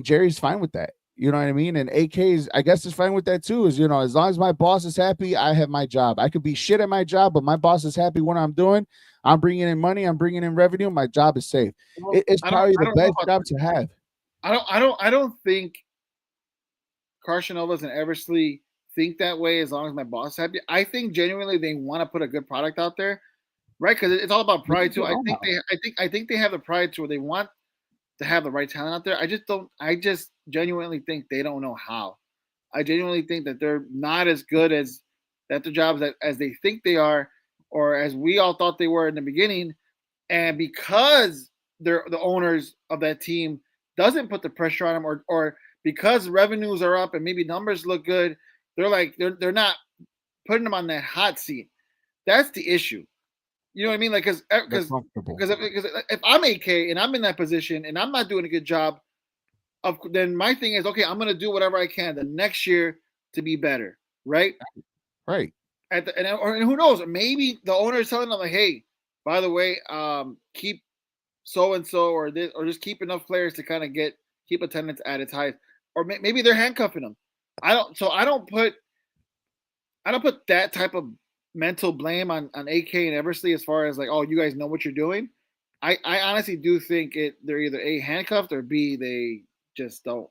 Speaker 1: Jerry's fine with that. You know what I mean? And AK's, I guess, is fine with that too. Is, as long as my boss is happy, I have my job. I could be shit at my job, but my boss is happy what I'm doing. I'm bringing in money. I'm bringing in revenue. My job is safe. Well, it's probably the best job to have.
Speaker 2: I don't think Carson Novas and Eversley think that way. As long as my boss is happy, I think genuinely they want to put a good product out there, right? Because it's all about pride too. I think they have the pride to where they want to have the right talent out there. I just genuinely think they don't know how. I genuinely think that they're not as good as at their jobs as they think they are, or as we all thought they were in the beginning. And because they're the owners of that team doesn't put the pressure on them, or because revenues are up and maybe numbers look good, they're not putting them on that hot seat. That's the issue. You know what I mean? Like, because if I'm AK and I'm in that position and I'm not doing a good job, then my thing is, okay, I'm going to do whatever I can the next year to be better, right?
Speaker 1: Right.
Speaker 2: And who knows? Maybe the owner is telling them, like, hey, by the way, keep so and so or this, or just keep enough players to kind of keep attendance at its highest, or maybe they're handcuffing them. I don't put that type of mental blame on AK and Eversley as far as like, oh, you guys know what you're doing. I honestly do think they're either A, handcuffed, or B, they just don't.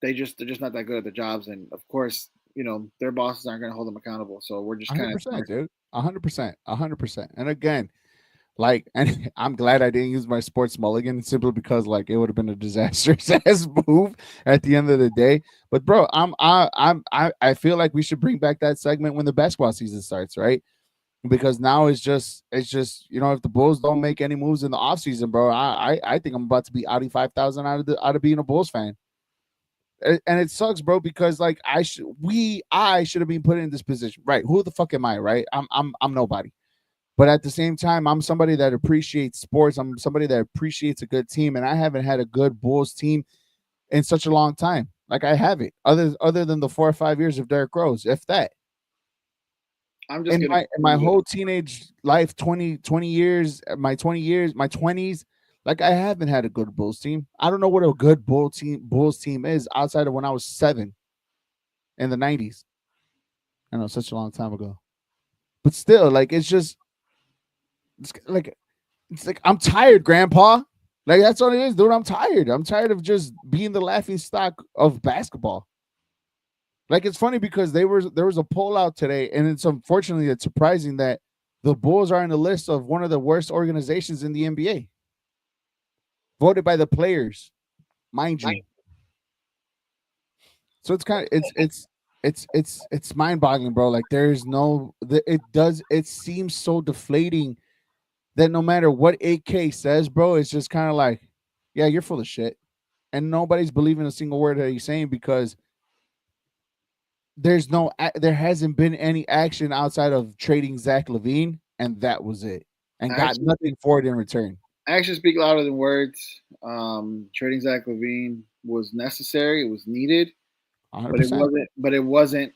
Speaker 2: They're just not that good at the jobs, and of course, their bosses aren't going to hold them accountable. So we're just kind of,
Speaker 1: dude, 100%. And again, like, and I'm glad I didn't use my sports mulligan simply because like it would have been a disastrous ass move at the end of the day. But bro, I feel like we should bring back that segment when the basketball season starts, right? Because now it's just if the Bulls don't make any moves in the offseason, bro, I think I'm about to be outie 5,000 out of being a Bulls fan. And it sucks, bro, because like I should have been put in this position, right? Who the fuck am I, right? I'm nobody. But at the same time, I'm somebody that appreciates sports. I'm somebody that appreciates a good team, and I haven't had a good Bulls team in such a long time. Like I haven't, other than the 4 or 5 years of Derrick Rose, if that.
Speaker 2: I'm just
Speaker 1: in my whole teenage life, 20 years, my 20s, like I haven't had a good Bulls team. I don't know what a good Bulls team is outside of when I was 7 in the 90s. I know, such a long time ago. But still, like it's like I'm tired, Grandpa. Like that's what it is, dude. I'm tired. I'm tired of just being the laughing stock of basketball. Like it's funny because there was a poll out today, and it's surprising that the Bulls are in the list of one of the worst organizations in the NBA, voted by the players, mind you. So it's kind of it's mind-boggling, bro. Like it seems so deflating that no matter what AK says, bro, it's just kind of like, yeah, you're full of shit. And nobody's believing a single word that he's saying because there hasn't been any action outside of trading Zach Levine, and that was it, and got
Speaker 2: Actions
Speaker 1: nothing for it in return.
Speaker 2: actions speak louder than words. Trading Zach Levine was necessary. It was needed,
Speaker 1: One hundred
Speaker 2: but it
Speaker 1: percent
Speaker 2: wasn't. But it wasn't.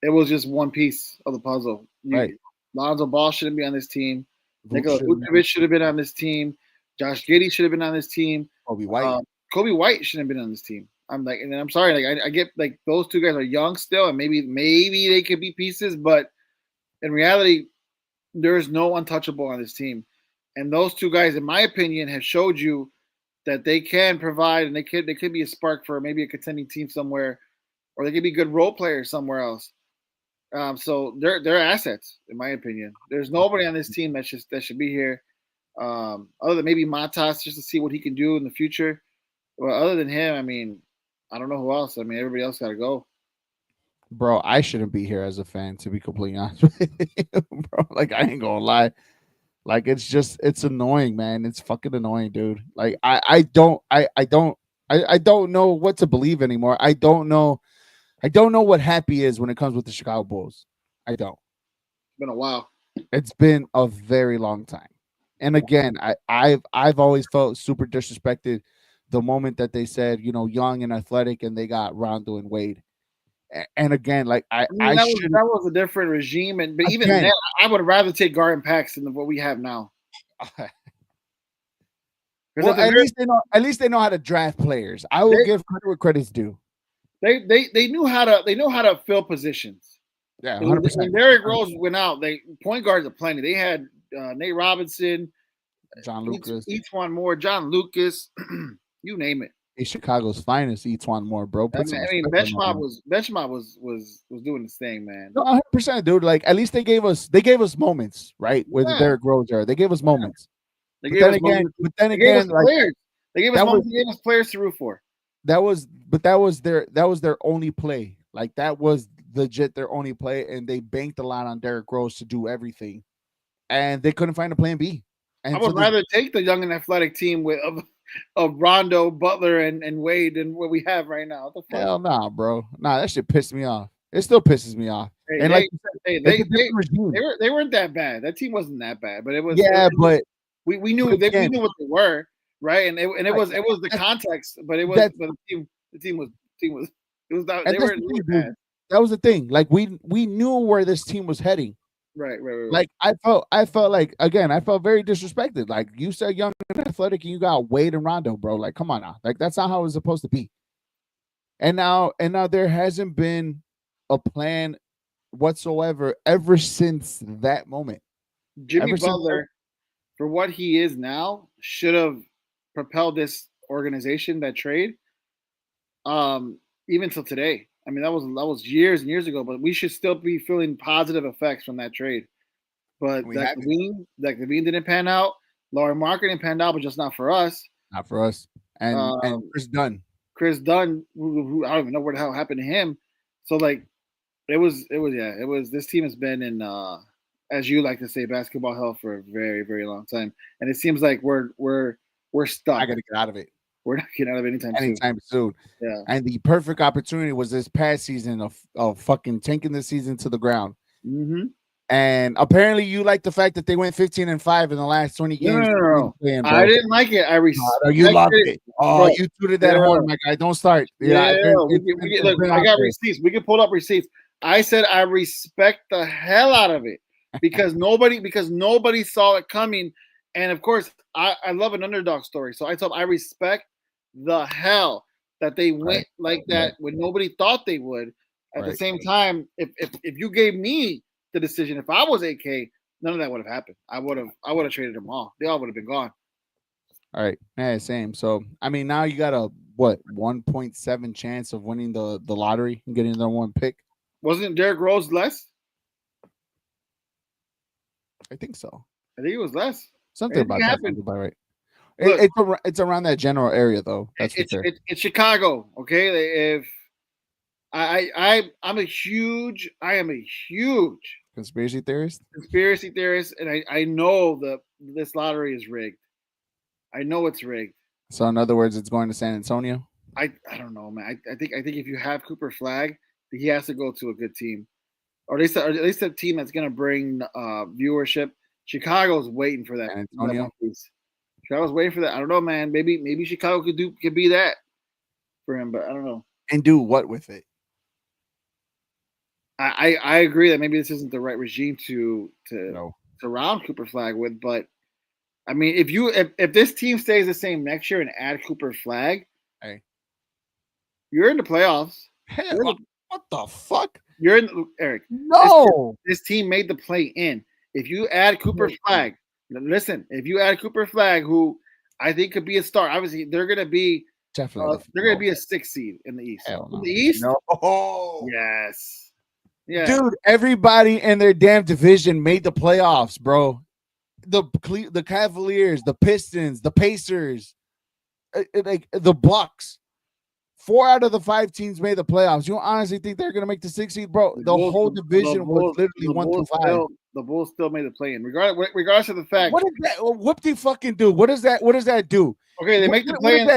Speaker 2: It was just one piece of the puzzle.
Speaker 1: right.
Speaker 2: Lonzo Ball shouldn't be on this team.
Speaker 1: Vooch
Speaker 2: Nikola
Speaker 1: should have been
Speaker 2: Vucevic should have been on this team. Josh Giddey should have been on this team.
Speaker 1: Kobe White.
Speaker 2: Kobe White shouldn't have been on this team. I'm like, and I'm sorry, like I get like those two guys are young still, and maybe they could be pieces, but in reality, there is no untouchable on this team. And those two guys, in my opinion, have showed you that they can provide, and they could be a spark for maybe a contending team somewhere, or they could be good role players somewhere else. So they're assets, in my opinion. There's nobody on this team that should be here, other than maybe Matas, just to see what he can do in the future. Well, other than him, I mean, I don't know who else. I mean, everybody else got to go.
Speaker 1: Bro, I shouldn't be here as a fan, to be completely honest with you, bro. Like, I ain't gonna lie. Like, it's annoying, man. It's fucking annoying, dude. Like, I don't know what to believe anymore. I don't know what happy is when it comes with the Chicago Bulls. I don't.
Speaker 2: It's been a while.
Speaker 1: It's been a very long time. And again, I've always felt super disrespected the moment that they said, young and athletic, and they got Rondo and Wade. And again, like
Speaker 2: I mean,
Speaker 1: I
Speaker 2: that was
Speaker 1: should
Speaker 2: that was a different regime, and but even then,
Speaker 1: again.
Speaker 2: I would rather take Garden Paxson than what we have now. Because
Speaker 1: Well,
Speaker 2: at the very,
Speaker 1: at least they know how to draft players. I will
Speaker 2: they,
Speaker 1: give credit where credit's due.
Speaker 2: they knew how to fill positions.
Speaker 1: Yeah,
Speaker 2: When
Speaker 1: 100%.
Speaker 2: Derrick Rose went out, they point guards are plenty. They had Nate Robinson,
Speaker 1: John Lucas,
Speaker 2: each one more, John Lucas, you name it.
Speaker 1: he's Chicago's finest. Each one more, bro. Put some
Speaker 2: I mean,
Speaker 1: respect on my name.
Speaker 2: Benchmob was doing his thing, man.
Speaker 1: No, 100%, dude. Like at least they gave us moments, right? With the
Speaker 2: Yeah,
Speaker 1: Derrick Rose era, they gave us moments.
Speaker 2: they
Speaker 1: But
Speaker 2: gave
Speaker 1: then
Speaker 2: us
Speaker 1: again,
Speaker 2: moments.
Speaker 1: but then
Speaker 2: They gave us
Speaker 1: again, like
Speaker 2: players. They gave us
Speaker 1: that was
Speaker 2: moments. They gave us players to root for.
Speaker 1: that was their only play. Like that was legit their only play, and they banked a lot on Derrick Rose to do everything, and they couldn't find a plan B.
Speaker 2: I
Speaker 1: And so
Speaker 2: would rather take the young and athletic team of Rondo, Butler, and Wade than what we have right now. What the fuck?
Speaker 1: hell nah, bro. Nah, that shit pissed me off. It still pisses me off.
Speaker 2: Hey,
Speaker 1: And like you said, it's a different regime.
Speaker 2: they weren't that bad. That team wasn't that bad, but
Speaker 1: Yeah, but
Speaker 2: we knew we
Speaker 1: again,
Speaker 2: knew what they were, right? And
Speaker 1: right,
Speaker 2: it was the context, but
Speaker 1: that's
Speaker 2: the team was it was not,
Speaker 1: and that's
Speaker 2: they
Speaker 1: the thing,
Speaker 2: were
Speaker 1: dude.
Speaker 2: bad.
Speaker 1: That was the thing. Like we knew where this team was heading.
Speaker 2: Right.
Speaker 1: Like I felt like again, I felt very disrespected. Like you said, young and athletic, and you got Wade and Rondo, bro. Like, come on now. Like that's not how it was supposed to be. And now there hasn't been a plan whatsoever ever since that moment.
Speaker 2: Jimmy
Speaker 1: Ever since
Speaker 2: Butler, for what he is now, should have propelled this organization, that trade, even till today. I mean, that was years and years ago, but we should still be feeling positive effects from that trade. But
Speaker 1: we haven't.
Speaker 2: Zach Levine didn't pan out. Laurie Marker didn't pan out, but just not for us.
Speaker 1: Not for us. And
Speaker 2: Um,
Speaker 1: Chris Dunn.
Speaker 2: Chris Dunn, who I don't even know what the hell happened to him. So like, it was. This team has been in, as you like to say, basketball hell for a very very long time, and it seems like we're
Speaker 1: I
Speaker 2: stuck.
Speaker 1: gotta get out of it
Speaker 2: We're not getting out of it anytime soon.
Speaker 1: anytime soon.
Speaker 2: Yeah.
Speaker 1: And the perfect opportunity was this past season of fucking tanking the season to the ground.
Speaker 2: Mm-hmm.
Speaker 1: And apparently you like the fact that they went 15-5 in the last 20 games.
Speaker 2: No.
Speaker 1: Playing,
Speaker 2: I
Speaker 1: bro.
Speaker 2: didn't like it. I
Speaker 1: Oh, you loved
Speaker 2: respected
Speaker 1: it. Oh,
Speaker 2: bro.
Speaker 1: you tooted that
Speaker 2: Yeah.
Speaker 1: horn, my guy. Don't start.
Speaker 2: Yeah,
Speaker 1: It's
Speaker 2: look.
Speaker 1: been
Speaker 2: I
Speaker 1: out
Speaker 2: got
Speaker 1: there.
Speaker 2: receipts. We can pull up receipts. I said I respect the hell out of it because nobody saw it coming, and of course I love an underdog story. So I told I respect the hell that they went
Speaker 1: Right,
Speaker 2: like that when nobody thought they would. At the
Speaker 1: right.
Speaker 2: same time, if you gave me the decision, if I was AK, none of that would have happened. I would have traded them all. They all would have been gone.
Speaker 1: All right. Yeah, same. So I mean now you got a what 1.7 chance of winning the lottery and getting the one pick.
Speaker 2: Wasn't Derrick Rose less?
Speaker 1: I think so.
Speaker 2: I think it was less.
Speaker 1: Something
Speaker 2: Anything
Speaker 1: about that
Speaker 2: happened.
Speaker 1: sounds about right.
Speaker 2: Look,
Speaker 1: It's around that general area though. That's for sure.
Speaker 2: it's Chicago. Okay, if I am a huge
Speaker 1: Conspiracy theorist.
Speaker 2: conspiracy theorist, and I know that this lottery is rigged. I know it's rigged.
Speaker 1: So in other words, it's going to San Antonio.
Speaker 2: I don't know, man. I think if you have Cooper Flag, he has to go to a good team, or at least a team that's going to bring viewership. Chicago's waiting for
Speaker 1: San
Speaker 2: that
Speaker 1: Antonio.
Speaker 2: one piece. Chicago's waiting for that. I don't know, man. Maybe Chicago could be that for him, but I don't know.
Speaker 1: And do what with it?
Speaker 2: I agree that maybe this isn't the right regime to
Speaker 1: No.
Speaker 2: surround Cooper Flag with, but I mean, if this team stays the same next year and add Cooper Flag,
Speaker 1: Hey.
Speaker 2: you're in the playoffs.
Speaker 1: Hell, what the fuck?
Speaker 2: You're in Eric.
Speaker 1: No.
Speaker 2: This team made the play in. If you add Cooper Flag, listen. If you add Cooper Flag, who I think could be a star, obviously they're going to be
Speaker 1: Definitely.
Speaker 2: they're going to be a 6th seed in the East.
Speaker 1: Hell no.
Speaker 2: In the East,
Speaker 1: no.
Speaker 2: yes, yeah,
Speaker 1: Dude. Everybody in their damn division made the playoffs, bro. The Cavaliers, the Pistons, the Pacers, like the Bucks. 4 out of the 5 teams made the playoffs. You honestly think they're gonna make the 6th seed, bro? The whole division was literally 1 through 5.
Speaker 2: The Bulls still made the play in, regardless of the fact.
Speaker 1: What is that? What they fucking do? What does that do?
Speaker 2: Okay, they make the play in.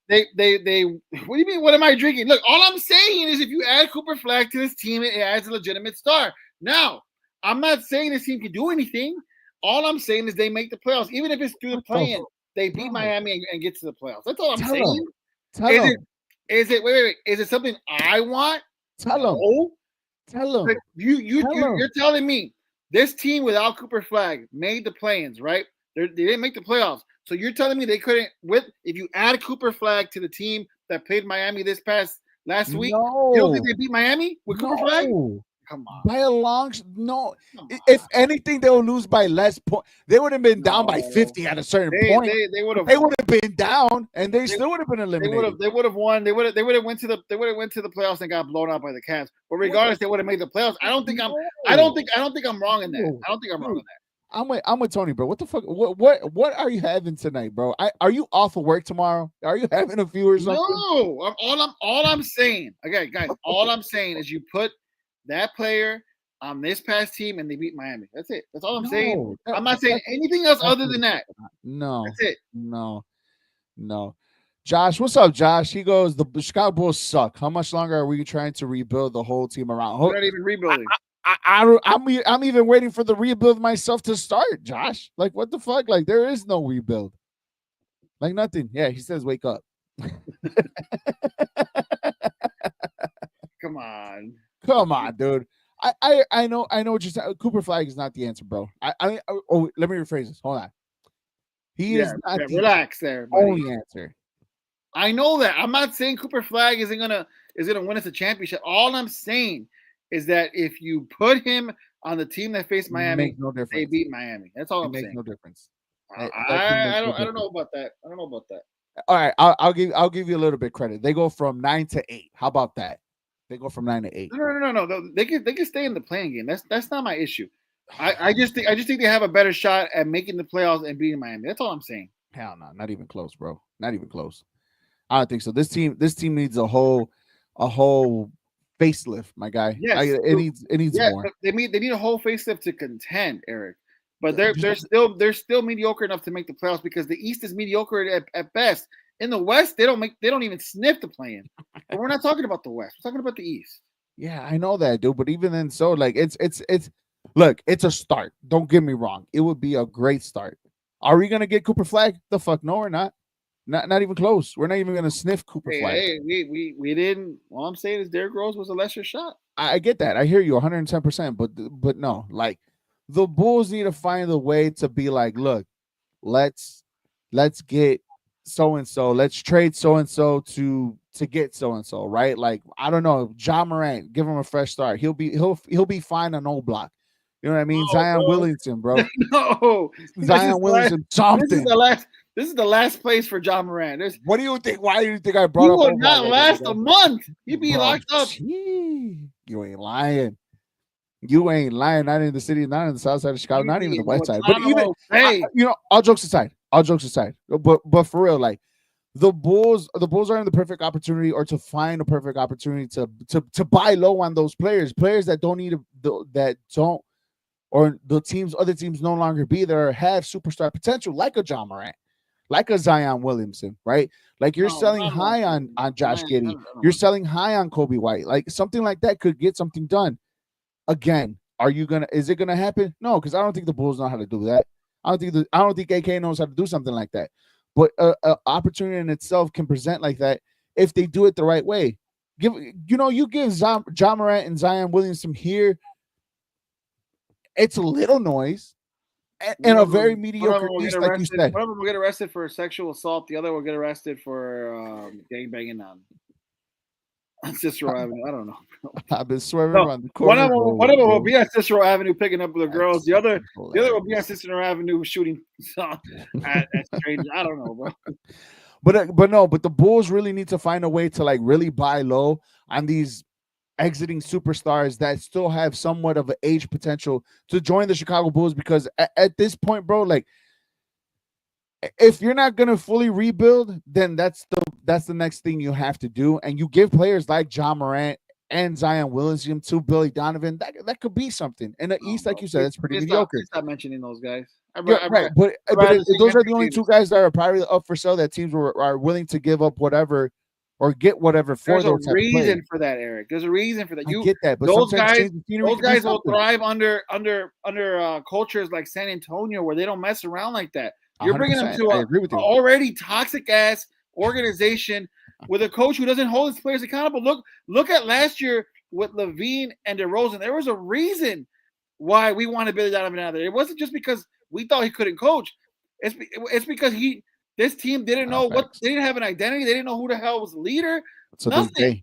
Speaker 2: They. What do you mean? What am I drinking? Look, all I'm saying is if you add Cooper Flag to this team, it adds a legitimate star. Now, I'm not saying this team can do anything. All I'm saying is they make the playoffs, even if it's through the play-in. They beat Miami and get to the playoffs. That's all I'm saying. Is it? Wait. Is it something I want?
Speaker 1: Tell them.
Speaker 2: No.
Speaker 1: Tell them.
Speaker 2: You're telling me this team without Cooper Flag made the play-ins, right? They didn't make the playoffs. So you're telling me they couldn't if you add Cooper Flag to the team that played Miami last week?
Speaker 1: No.
Speaker 2: You don't think they beat Miami with Cooper Flag? Come on.
Speaker 1: By a long no. If anything, they will lose by less point. They would have been down by 50 at a certain point.
Speaker 2: They would have
Speaker 1: been down, and they still would have been eliminated.
Speaker 2: They would have won. They would have went to the playoffs and got blown out by the Cavs. But regardless, they would have made the playoffs. I don't think I'm wrong in that. I don't think I'm wrong in that.
Speaker 1: I'm with Tony, bro. What the fuck? What are you having tonight, bro? Are you off of work tomorrow? Are you having a few or something?
Speaker 2: No. All I'm saying, okay, guys. All I'm saying is you put that player on this past team and they beat Miami. That's it. That's all I'm saying. I'm not saying anything else other than that.
Speaker 1: No.
Speaker 2: That's it.
Speaker 1: No. Josh, what's up, Josh? He goes, the Chicago Bulls suck. How much longer are we trying to rebuild the whole team around?
Speaker 2: We're not even rebuilding.
Speaker 1: I'm even waiting for the rebuild myself to start, Josh. Like, what the fuck? Like, there is no rebuild. Like, nothing. Yeah, he says, wake up.
Speaker 2: Come on.
Speaker 1: Come on, dude. I know what you're saying. Cooper Flag is not the answer, bro. Let me rephrase this. Hold on. He is not the
Speaker 2: relax there,
Speaker 1: only answer.
Speaker 2: I know that. I'm not saying Cooper Flag is gonna win us a championship. All I'm saying is that if you put him on the team that faced Miami, they beat Miami. That's all I'm saying.
Speaker 1: Makes no difference.
Speaker 2: I don't know about that. I don't know about that.
Speaker 1: All right, I'll give you a little bit credit. They go from 9 to 8. How about that? They go from 9 to 8.
Speaker 2: No. They can stay in the playing game. That's not my issue. I just think they have a better shot at making the playoffs and beating Miami. That's all I'm saying.
Speaker 1: Hell no, not even close, bro. Not even close. I don't think so. This team needs a whole facelift, my guy.
Speaker 2: Yes,
Speaker 1: it needs more.
Speaker 2: They need a whole facelift to contend, Eric. But they're still mediocre enough to make the playoffs because the East is mediocre at best. In the West, they don't even sniff the play-in. But we're not talking about the West. We're talking about the East.
Speaker 1: Yeah, I know that, dude. But even then, so like it's look, it's a start. Don't get me wrong. It would be a great start. Are we gonna get Cooper Flag? The fuck no, we're not. Not even close. We're not even gonna sniff Cooper Flag.
Speaker 2: Hey, we didn't. All I'm saying is Derrick Rose was a lesser shot.
Speaker 1: I get that. I hear you 110%. But no, like the Bulls need to find a way to be like, look, let's get so and so. Let's trade so and so to get so and so. Right? Like I don't know, John Morant, give him a fresh start. He'll be fine on O Block. You know what I mean? Zion Williamson, bro.
Speaker 2: No,
Speaker 1: Zion Williamson. Something.
Speaker 2: This is the last place for John Morant.
Speaker 1: What do you think? Why do you think I brought up?
Speaker 2: He will not last a month. He'd be locked up.
Speaker 1: You ain't lying. You ain't lying. Not in the city, not in the south side of Chicago, not even the west side. But even, all jokes aside. But for real, like the Bulls are in the perfect opportunity, or to find a perfect opportunity to buy low on those players that don't need that don't, or other teams no longer be there, have superstar potential like a John Morant. like a Zion Williamson, right? Like you're
Speaker 2: No,
Speaker 1: selling
Speaker 2: not long
Speaker 1: high
Speaker 2: term.
Speaker 1: on
Speaker 2: I
Speaker 1: Josh Giddey.
Speaker 2: don't
Speaker 1: You're
Speaker 2: want that.
Speaker 1: selling high on Kobe White. Like something like that could get something done. Again, are you gonna? Is it gonna happen? No, because I don't think the Bulls know how to do that. I don't think AK knows how to do something like that. But a opportunity in itself can present like that if they do it the right way. You give John Morant and Zion Williamson here, it's a little noise and a very
Speaker 2: One of them
Speaker 1: mediocre
Speaker 2: will get
Speaker 1: East, like you
Speaker 2: arrested.
Speaker 1: said.
Speaker 2: One of them will get arrested for sexual assault. The other will get arrested for gang banging on Cicero Avenue. I don't know.
Speaker 1: I've been swerving
Speaker 2: No,
Speaker 1: around the corner,
Speaker 2: one of them will
Speaker 1: bro.
Speaker 2: be on Cicero Avenue picking up the girls.
Speaker 1: That's
Speaker 2: The other will be on
Speaker 1: hilarious.
Speaker 2: Cicero Avenue shooting at strangers. I don't know, bro.
Speaker 1: But no, but the Bulls really need to find a way to like really buy low on these exiting superstars that still have somewhat of an age potential to join the Chicago Bulls because at this point, bro, like if you're not gonna fully rebuild, then that's the next thing you have to do. And you give players like John Morant and Zion Williamson to Billy Donovan, that could be something. In the
Speaker 2: No,
Speaker 1: East, like
Speaker 2: bro.
Speaker 1: you said, that's pretty mediocre.
Speaker 2: Please stop mentioning those guys.
Speaker 1: Yeah, right.
Speaker 2: I'd
Speaker 1: But
Speaker 2: rather see
Speaker 1: those are the
Speaker 2: Anthony
Speaker 1: only two
Speaker 2: Davis.
Speaker 1: guys that are probably up for sale that teams are willing to give up whatever or get whatever for
Speaker 2: There's a
Speaker 1: those type of players.
Speaker 2: reason for that, Eric. There's a reason for that.
Speaker 1: I get that, but
Speaker 2: Those
Speaker 1: sometimes
Speaker 2: guys,
Speaker 1: changing scenery could be
Speaker 2: will
Speaker 1: something.
Speaker 2: thrive under cultures like San Antonio where they don't mess around like that. You're bringing them
Speaker 1: 100%.
Speaker 2: to
Speaker 1: I
Speaker 2: a
Speaker 1: agree with you.
Speaker 2: already toxic ass organization with a coach who doesn't hold his players accountable. Look at last year with Levine and DeRozan. There was a reason why we wanted Billy Donovan out there. It wasn't just because we thought he couldn't coach. It's because this team didn't know what
Speaker 1: Facts.
Speaker 2: they didn't have an identity. They didn't know who the hell was the leader.
Speaker 1: So they
Speaker 2: Nothing.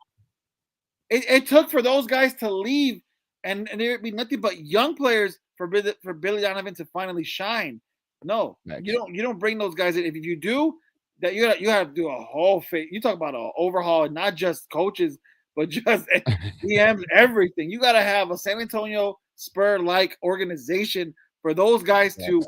Speaker 2: It took for those guys to leave and there'd be nothing but young players for Billy Donovan to finally shine. No,
Speaker 1: Facts.
Speaker 2: you don't bring those guys in. If you do, that you have to do a whole face. You talk about an overhaul, not just coaches, but just DMs, everything. You got to have a San Antonio Spur like organization for those guys to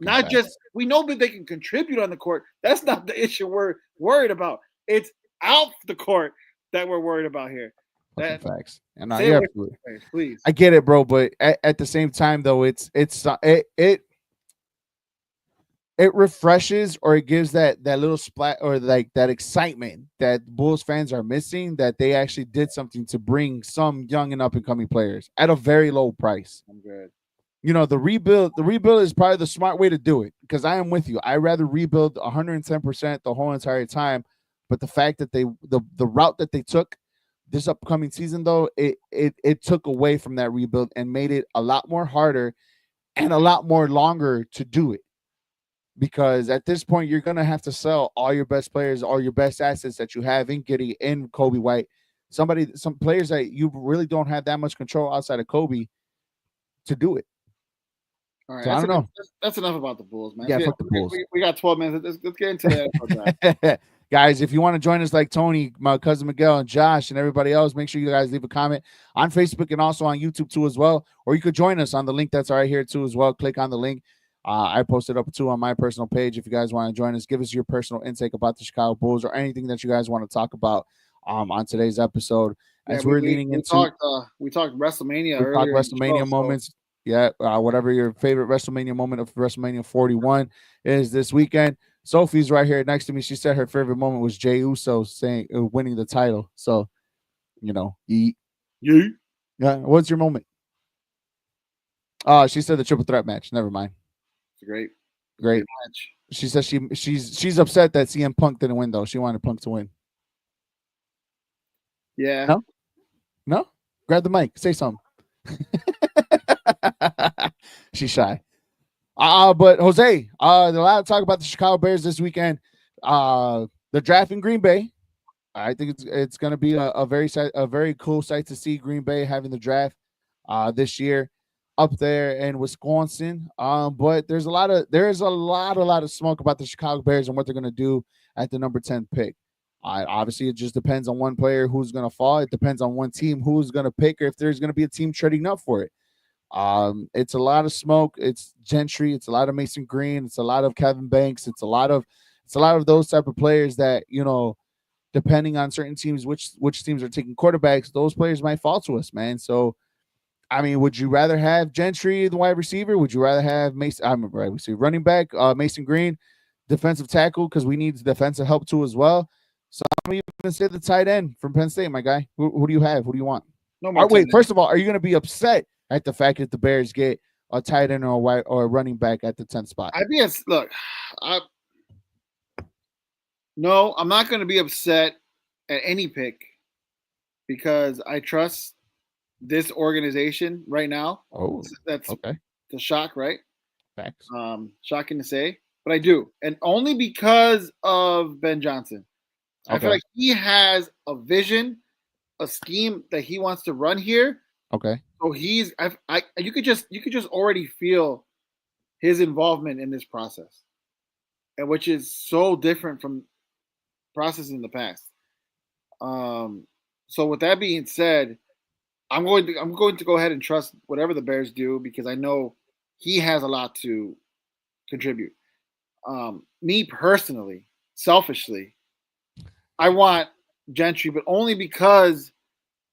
Speaker 2: not just. We know that they can contribute on the court. That's not the issue we're worried about. It's out the court that we're worried about here.
Speaker 1: Facts. And
Speaker 2: yeah,
Speaker 1: absolutely.
Speaker 2: Please.
Speaker 1: I get it, bro. But at the same time, though, it refreshes or it gives that little splat or like that excitement that Bulls fans are missing, that they actually did something to bring some young and up and coming players at a very low price.
Speaker 2: I'm good.
Speaker 1: The rebuild is probably the smart way to do it, because I am with you. I rather rebuild 110% the whole entire time. But the fact that the route that they took this upcoming season, though, it took away from that rebuild and made it a lot more harder and a lot more longer to do it. Because at this point, you're going to have to sell all your best players, all your best assets that you have in Giddey, in Kobe White, some players that you really don't have that much control outside of Kobe to do it.
Speaker 2: All right,
Speaker 1: so I don't know.
Speaker 2: That's enough about the Bulls, man.
Speaker 1: Yeah, fuck the Bulls.
Speaker 2: We got 12 minutes. Let's get into that.
Speaker 1: Guys, if you want to join us like Tony, my cousin Miguel, and Josh, and everybody else, make sure you guys leave a comment on Facebook and also on YouTube too as well. Or you could join us on the link that's right here too as well. Click on the link. I posted up too on my personal page. If you guys want to join us, give us your personal intake about the Chicago Bulls or anything that you guys want to talk about on today's episode. As we're leading into,
Speaker 2: we talked WrestleMania.
Speaker 1: We talked WrestleMania moments. So. Yeah, whatever your favorite WrestleMania moment of WrestleMania 41 is this weekend. Sophie's right here next to me. She said her favorite moment was Jey Uso winning the title. So,
Speaker 2: yeet.
Speaker 1: Yeah. What's your moment? She said the triple threat match. Never mind.
Speaker 2: It's a great
Speaker 1: match. She says she's upset that CM Punk didn't win though. She wanted Punk to win.
Speaker 2: Yeah.
Speaker 1: No? Grab the mic. Say something. She's shy. But Jose, there's a lot of talk about the Chicago Bears this weekend. The draft in Green Bay. I think it's going to be a very cool sight to see Green Bay having the draft this year up there in Wisconsin. But there's a lot of smoke about the Chicago Bears and what they're going to do at the number 10 pick. Obviously, it just depends on one player who's going to fall. It depends on one team who's going to pick, or if there's going to be a team trading up for it. It's a lot of smoke. It's Gentry. It's a lot of Mason Green. It's a lot of Kevin Banks. It's a lot of those type of players that, depending on certain teams, which teams are taking quarterbacks, those players might fall to us, man. So, I mean, would you rather have Gentry, the wide receiver? Would you rather have Mason? I'm right receiver, running back, Mason Green? defensive tackle because we need defensive help too as well. So I'm even say the tight end from Penn State, my guy. Who do you have? Who do you want?
Speaker 2: No more
Speaker 1: Wait,
Speaker 2: tight
Speaker 1: first of all, are you going to be upset at the fact that the Bears get a tight end or a running back at the 10th spot?
Speaker 2: Look, I no, I'm not going to be upset at any pick because I trust this organization right now.
Speaker 1: Oh,
Speaker 2: That's
Speaker 1: okay.
Speaker 2: the shock, right?
Speaker 1: Facts.
Speaker 2: Shocking to say, but I do, and only because of Ben Johnson. I feel
Speaker 1: Okay.
Speaker 2: like he has a vision, a scheme that he wants to run here.
Speaker 1: Okay.
Speaker 2: So you could just already feel his involvement in this process, and which is so different from processes in the past. So with that being said, I'm going to go ahead and trust whatever the Bears do because I know he has a lot to contribute. Me personally, selfishly, I want Gentry, but only because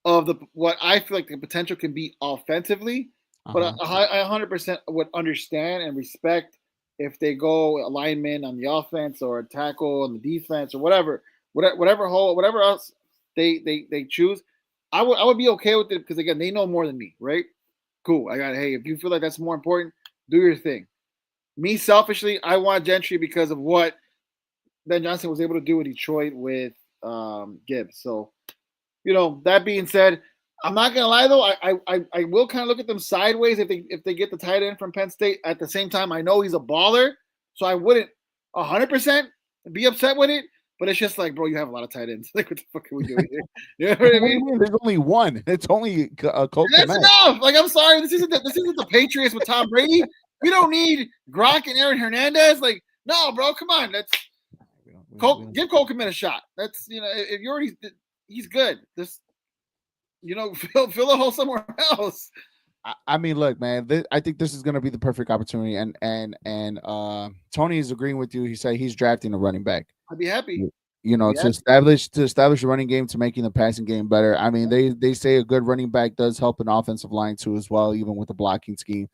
Speaker 2: of the what I feel like the potential can be offensively. But I 100% would understand and respect if they go alignment on the offense or a tackle on the defense or whatever else they choose. I would be okay with it because again they know more than me, right? Cool. Hey, if you feel like that's more important, do your thing. Me selfishly, I want Gentry because of what Ben Johnson was able to do in Detroit with Gibbs. So, that being said, I'm not gonna lie though, I will kind of look at them sideways if they get the tight end from Penn State. At the same time, I know he's a baller, so I wouldn't 100% be upset with it. But it's just like, bro, you have a lot of tight ends. Like, what the fuck are we doing here? You know what I mean?
Speaker 1: There's only one. It's only a Cole
Speaker 2: That's
Speaker 1: Kmet.
Speaker 2: enough. Like, I'm sorry, this isn't the Patriots with Tom Brady. We don't need Gronk and Aaron Hernandez. Like, no, bro, come on. Give Cole Kmet a shot. That's if you already, he's good. Just fill a hole somewhere else.
Speaker 1: I mean, look, man. I think this is going to be the perfect opportunity, and Tony is agreeing with you. He said he's drafting a running back.
Speaker 2: I'd be happy.
Speaker 1: To establish a running game to making the passing game better. I mean, they say a good running back does help an offensive line too as well, even with the blocking scheme.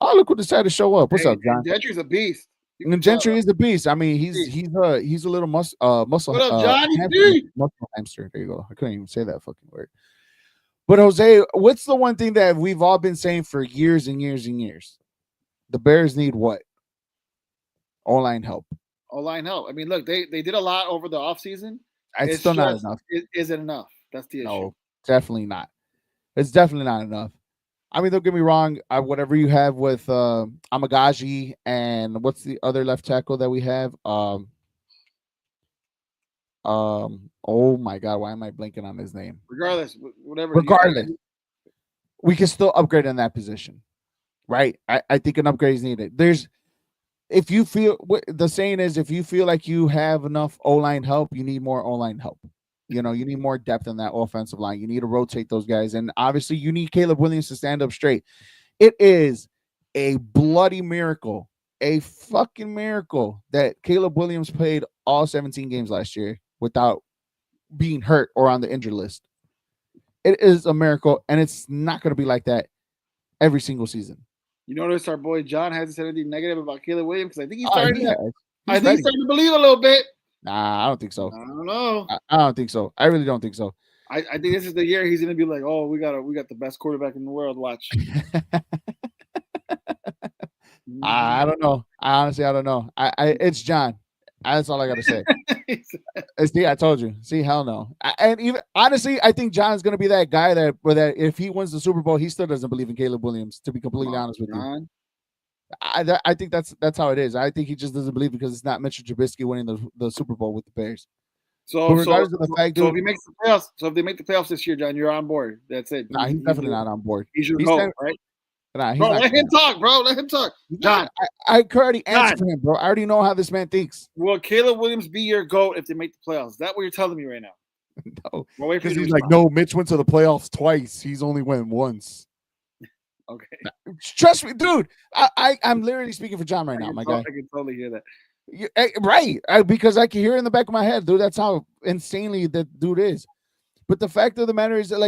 Speaker 1: Oh, look who decided to show up. What's up, John?
Speaker 2: Gentry's a beast.
Speaker 1: And Gentry is the beast. I mean, he's a little muscle.
Speaker 2: What up, John?
Speaker 1: Muscle hamster. There you go. I couldn't even say that fucking word. But Jose, what's the one thing that we've all been saying for years and years and years? The Bears need what? O-line help.
Speaker 2: O-line help. I mean, look, they did a lot over the offseason.
Speaker 1: It's still not enough.
Speaker 2: Is it enough? That's the issue.
Speaker 1: No, definitely not. It's definitely not enough. I mean, don't get me wrong. Whatever you have with Amagaji and what's the other left tackle that we have? Oh my God, why am I blanking on his name?
Speaker 2: Regardless,
Speaker 1: we can still upgrade in that position, right? I think an upgrade is needed. If you feel the saying is, if you feel like you have enough O-line help, you need more O-line help. You need more depth in that offensive line. You need to rotate those guys, and obviously, you need Caleb Williams to stand up straight. It is a bloody miracle, a fucking miracle that Caleb Williams played all 17 games last year without being hurt or on the injured list. It is a miracle, and it's not going to be like that every single season.
Speaker 2: You notice our boy John hasn't said anything negative about Caleb Williams because I think he's starting to believe a little bit.
Speaker 1: Nah, I don't think so.
Speaker 2: I don't know.
Speaker 1: I don't think so. I really don't think so.
Speaker 2: I think this is the year he's going to be like, oh, we got the best quarterback in the world. Watch.
Speaker 1: I don't know. I don't know. It's John. That's all I got to say. See, I told you. See, hell no. And even honestly, I think John's going to be that guy that if he wins the Super Bowl, he still doesn't believe in Caleb Williams. To be completely honest with you, I think that's how it is. I think he just doesn't believe because it's not Mitchell Trubisky winning the Super Bowl with the Bears.
Speaker 2: So, regardless of the fact, if he makes the playoffs, if they make the playoffs this year, John, you're on board. That's it.
Speaker 1: Nah, he's definitely not on board.
Speaker 2: He's your goal, right?
Speaker 1: Nah,
Speaker 2: bro, let him talk, bro. Let him talk. John,
Speaker 1: I already answered for him, bro. I already know how this man thinks.
Speaker 2: Will Caleb Williams be your GOAT if they make the playoffs? Is that what you're telling me right now?
Speaker 1: No, because he's like, no, Mitch went to the playoffs twice. He's only went once.
Speaker 2: Okay.
Speaker 1: Trust me, dude. I'm literally speaking for John right now, my guy.
Speaker 2: I can totally hear that.
Speaker 1: Right. Because I can hear it in the back of my head, dude. That's how insanely that dude is. But the fact of the matter is that,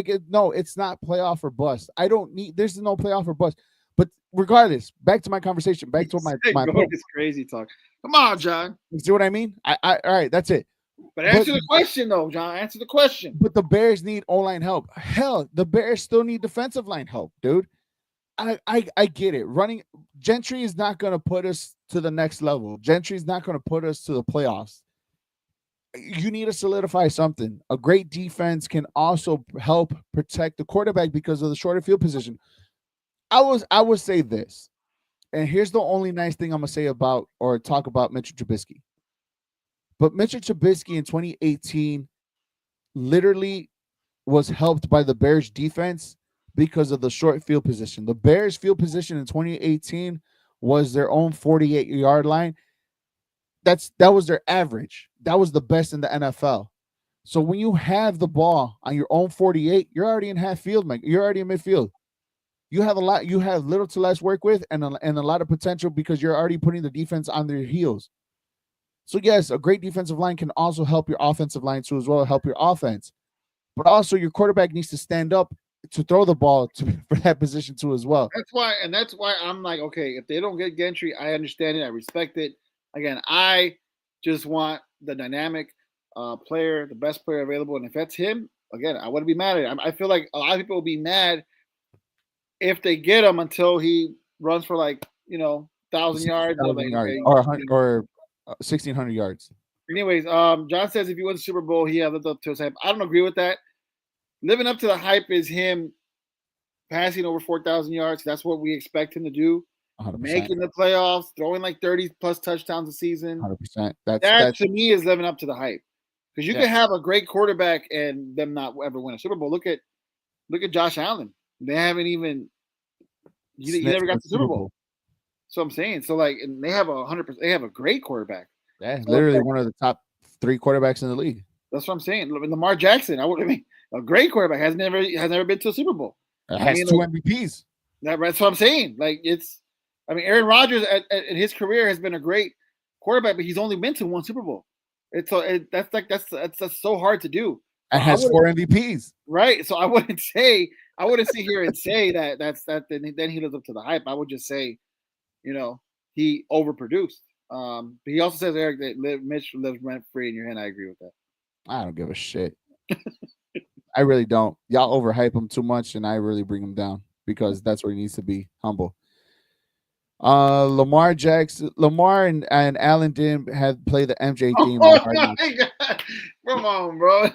Speaker 1: it's not playoff or bust. There's no playoff or bust. But regardless, back to my conversation, back to my
Speaker 2: Go
Speaker 1: point.
Speaker 2: this crazy talk. Come on, John.
Speaker 1: You see what I mean? All right, that's it.
Speaker 2: But answer the question, though, John. Answer the question.
Speaker 1: But the Bears need O-line help. Hell, the Bears still need defensive line help, dude. I get it. Running Gentry is not going to put us to the next level. Gentry is not going to put us to the playoffs. You need to solidify something. A great defense can also help protect the quarterback because of the shorter field position. I would say this, and here's the only nice thing I'm gonna say about or talk about Mitchell Trubisky. But Mitchell Trubisky in 2018 literally was helped by the Bears defense because of the short field position. The Bears field position in 2018 was their own 48-yard line. That was their average. That was the best in the NFL. So when you have the ball on your own 48, you're already in half field, man. You're already in midfield. You have a lot. You have little to less work with, and a lot of potential because you're already putting the defense on their heels. So yes, a great defensive line can also help your offensive line too, as well help your offense. But also your quarterback needs to stand up to throw the ball for that position too, as well.
Speaker 2: That's why I'm like, okay, if they don't get Gentry, I understand it, I respect it. Again, I just want the dynamic player, the best player available, and if that's him, again, I wouldn't be mad at it. I feel like a lot of people will be mad if they get him until he runs for 1,000 yards or
Speaker 1: yards or 1,600 yards.
Speaker 2: Anyways, John says if he wins the Super Bowl, he lived up to his hype. I don't agree with that. Living up to the hype is him passing over 4,000 yards. That's what we expect him to do.
Speaker 1: 100%.
Speaker 2: Making the playoffs, throwing 30 plus touchdowns a season.
Speaker 1: 100%.
Speaker 2: That to me is living up to the hype. Because you can have a great quarterback and them not ever win a Super Bowl. Look at Josh Allen. They haven't even he never got the Super Bowl. So I'm saying, and they have 100%. They have a great quarterback.
Speaker 1: Yeah, literally one of the top 3 quarterbacks in the league.
Speaker 2: That's what I'm saying. Lamar Jackson, a great quarterback has never been to a Super Bowl.
Speaker 1: Has 2 MVPs.
Speaker 2: That's what I'm saying. Aaron Rodgers in his career has been a great quarterback, but he's only been to 1 Super Bowl. That's so hard to do.
Speaker 1: And has 4 MVPs.
Speaker 2: Right. So I wouldn't sit here and say then he lives up to the hype. I would just say, he overproduced. But he also says, Eric, that Mitch lives rent free in your head. I agree with that.
Speaker 1: I don't give a shit. I really don't. Y'all overhype him too much, and I really bring him down because that's where he needs to be, humble. Lamar and Allen didn't have play the MJ team.
Speaker 2: Oh my God. Come on, bro.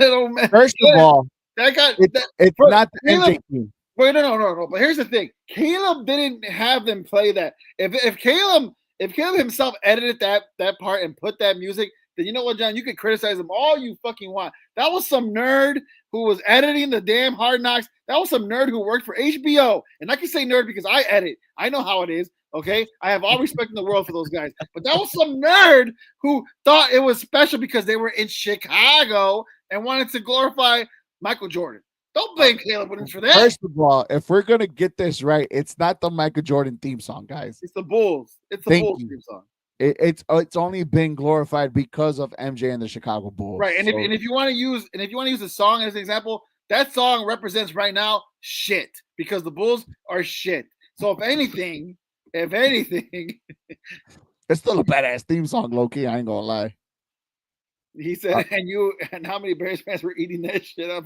Speaker 1: First of all, it's not the
Speaker 2: Caleb,
Speaker 1: MJ team.
Speaker 2: Wait, no. But here's the thing: Caleb didn't have them play that. If Caleb himself edited that part and put that music, then you know what, John? You can criticize him all you fucking want. That was some nerd who was editing the damn Hard Knocks. That was some nerd who worked for HBO. And I can say nerd because I edit. I know how it is. Okay, I have all respect in the world for those guys. But that was some nerd who thought it was special because they were in Chicago and wanted to glorify Michael Jordan. Don't blame Caleb Williams for that.
Speaker 1: First of all, if we're gonna get this right, it's not the Michael Jordan theme song, guys.
Speaker 2: It's the Bulls. It's the Bulls theme song.
Speaker 1: It's only been glorified because of MJ and the Chicago Bulls.
Speaker 2: Right, and if you want to use a song as an example, that song represents right now shit because the Bulls are shit. So if anything, it's
Speaker 1: still a badass theme song, low key. I ain't gonna lie.
Speaker 2: He said, and how many Bears fans were eating that shit up?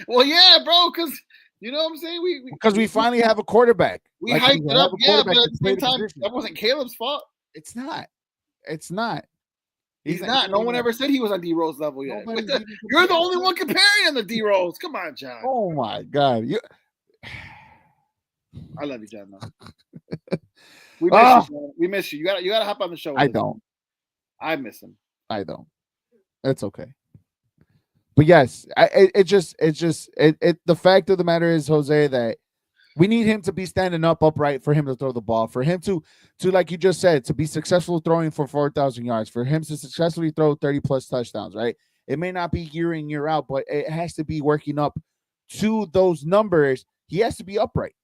Speaker 2: Well, yeah, bro, because you know what I'm saying.
Speaker 1: Because we finally have a quarterback.
Speaker 2: We hyped it up, yeah, but at the same time, that wasn't Caleb's fault.
Speaker 1: It's not. It's not.
Speaker 2: He's not. No one ever said he was on D Rose level yet. You're the only one comparing him to D Rose. Come on, John.
Speaker 1: Oh my God.
Speaker 2: I love you, John. We miss you, John. We miss you. You gotta hop on the show.
Speaker 1: I don't.
Speaker 2: I miss him.
Speaker 1: I don't. It's okay. But yes, the fact of the matter is, Jose, that we need him to be standing upright for him to throw the ball, for him to like you just said, to be successful throwing for 4,000 yards, for him to successfully throw 30 plus touchdowns, right? It may not be year in, year out, but it has to be working up to those numbers. He has to be upright.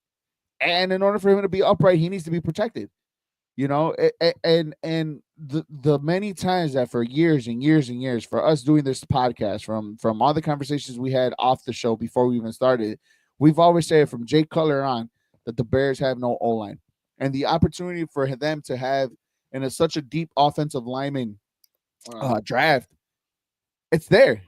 Speaker 1: And in order for him to be upright, he needs to be protected. You know, and the many times that for years and years and years, for us doing this podcast, from all the conversations we had off the show before we even started, we've always said from Jay Cutler on that the Bears have no O-line. and the opportunity for them to have in such a deep offensive lineman draft, it's there.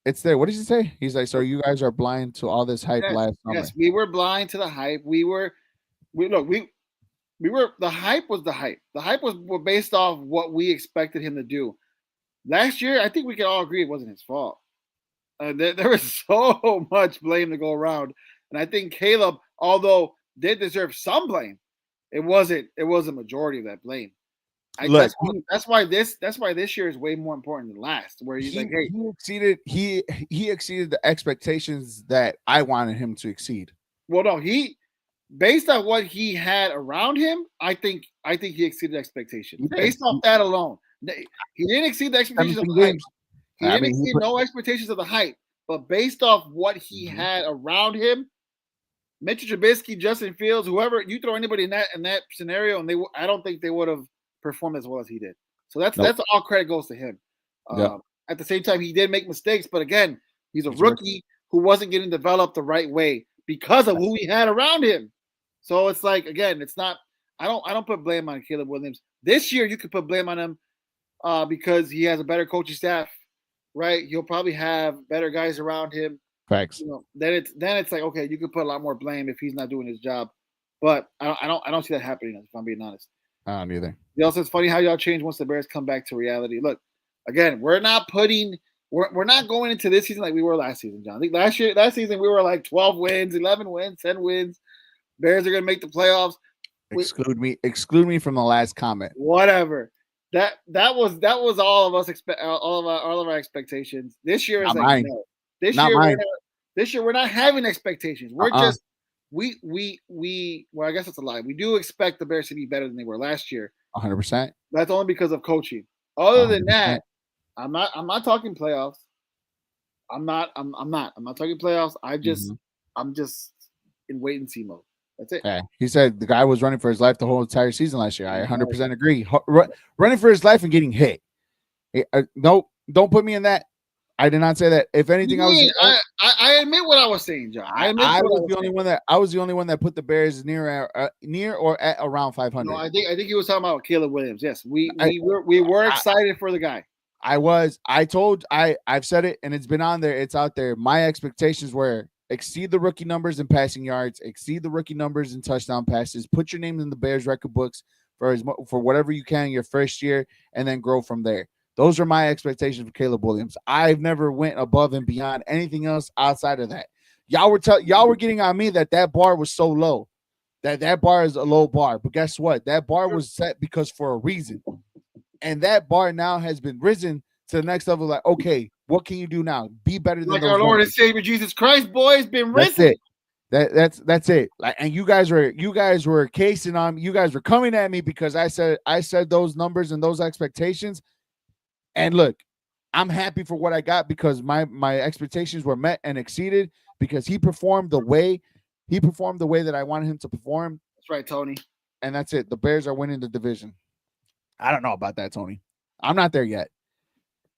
Speaker 1: It's there. What did he say? He's like, so you guys are blind to all this hype
Speaker 2: Yes,
Speaker 1: last
Speaker 2: yes,
Speaker 1: summer.
Speaker 2: we were blind to the hype. We look, we were the hype was the hype. The hype was based off what we expected him to do. Last year, I think we can all agree it wasn't his fault. There was so much blame to go around, and I think Caleb, although did deserve some blame, it was a majority of that blame.
Speaker 1: Look,
Speaker 2: That's why this year is way more important than last. Where he's like, hey,
Speaker 1: he exceeded the expectations that I wanted him to exceed.
Speaker 2: well, no, he based on what he had around him, I think he exceeded expectations. Based off that alone, he didn't exceed the expectations of
Speaker 1: 17
Speaker 2: the hype.
Speaker 1: games.
Speaker 2: He
Speaker 1: I
Speaker 2: didn't
Speaker 1: mean,
Speaker 2: exceed no expectations of the hype, but based off what he had around him, Mitchell Trubisky, Justin Fields, whoever you throw anybody in that scenario, and I don't think they would have performed as well as he did. So
Speaker 1: nope.
Speaker 2: that's all credit goes to him.
Speaker 1: Yeah.
Speaker 2: At the same time, he did make mistakes, but again, he's a rookie who wasn't getting developed the right way because of who he had around him. So it's like again, it's not. I don't put blame on Caleb Williams this year. You could put blame on him because he has a better coaching staff, right? He'll probably have better guys around him.
Speaker 1: Facts.
Speaker 2: You know, then it's like okay, you could put a lot more blame if he's not doing his job, but I don't see that happening. If I'm being honest,
Speaker 1: I don't either.
Speaker 2: Also, it's funny how y'all change once the Bears come back to reality. Look, again, we're not going into this season like we were last season, John. I think last season we were like 12 wins, 11 wins, 10 wins. Bears are gonna make the playoffs.
Speaker 1: Exclude me from the last comment.
Speaker 2: Whatever. That was all of us all of our expectations. This year is
Speaker 1: not
Speaker 2: like
Speaker 1: mine.
Speaker 2: no. This year we're not having expectations. We're just well, I guess that's a lie. We do expect the Bears to be better than they were last year.
Speaker 1: 100%.
Speaker 2: That's only because of coaching. Other than that, I'm not talking playoffs. I'm not talking playoffs. I'm just in wait and see mode. That's it.
Speaker 1: Yeah, he said the guy was running for his life the whole entire season last year. I 100% agree. Running for his life and getting hit. No, don't put me in that. I did not say that. If anything,
Speaker 2: I admit what I was saying, John. I was
Speaker 1: the only one that put the Bears near or at around 500.
Speaker 2: No, I think he was talking about Caleb Williams. Yes, we were excited for the guy.
Speaker 1: I've said it and it's been on there. It's out there. My expectations were exceed the rookie numbers in passing yards, exceed the rookie numbers in touchdown passes, put your name in the Bears record books for whatever you can in your first year, and then grow from there. Those are my expectations for Caleb Williams. I've never went above and beyond anything else outside of that. Y'all were getting on me that bar was so low, that bar is a low bar. But guess what? That bar was set because for a reason, and that bar now has been risen to the next level. Like, okay, what can you do now? Be better than
Speaker 2: our Lord and Savior Jesus Christ, boy, has been risen.
Speaker 1: That's it. Like, and you guys were casing on. You guys were coming at me because I said those numbers and those expectations. And look, I'm happy for what I got because my expectations were met and exceeded because he performed the way that I wanted him to perform.
Speaker 2: That's right, Tony.
Speaker 1: And that's it. The Bears are winning the division. I don't know about that, Tony. I'm not there yet.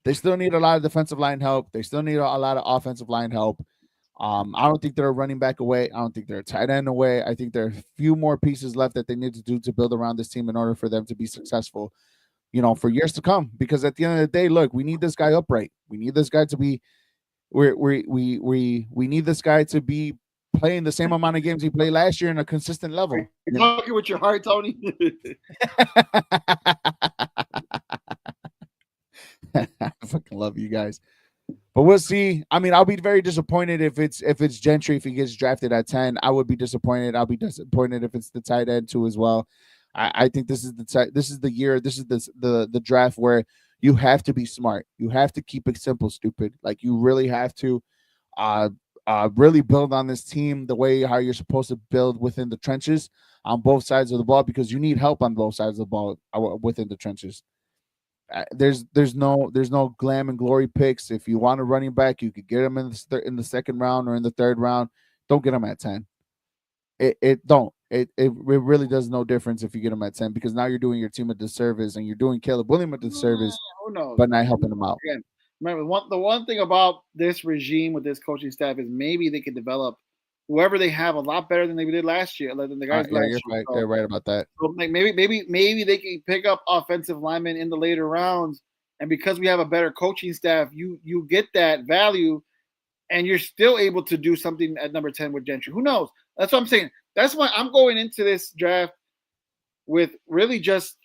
Speaker 1: They still need a lot of defensive line help. They still need a lot of offensive line help. I don't think they're a running back away. I don't think they're a tight end away. I think there are a few more pieces left that they need to do to build around this team in order for them to be successful, for years to come. Because at the end of the day, look, we need this guy upright. We need this guy to be we need this guy to be playing the same amount of games he played last year in a consistent level.
Speaker 2: You're talking with your heart, Tony.
Speaker 1: I fucking love you guys. But we'll see. I mean, I'll be very disappointed if it's Gentry, if he gets drafted at 10. I would be disappointed. I'll be disappointed if it's the tight end too as well. I think this is the year. This is the draft where you have to be smart. You have to keep it simple, stupid. Like you really have to really build on this team the way how you're supposed to build within the trenches on both sides of the ball because you need help on both sides of the ball within the trenches. There's no glam and glory picks. If you want a running back, you could get him in the second round or in the third round. Don't get him at 10. It really does no difference if you get him at 10 because now you're doing your team a disservice and you're doing Caleb Williams a disservice, but not helping him out.
Speaker 2: Again, remember the one thing about this regime with this coaching staff is maybe they could develop whoever they have a lot better than they did last year, than the guys
Speaker 1: Yeah,
Speaker 2: last
Speaker 1: you're
Speaker 2: year.
Speaker 1: right.
Speaker 2: So,
Speaker 1: You're right about that.
Speaker 2: so maybe they can pick up offensive linemen in the later rounds, and because we have a better coaching staff, you get that value, and you're still able to do something at number 10 with Gentry. Who knows? That's what I'm saying. That's why I'm going into this draft with really just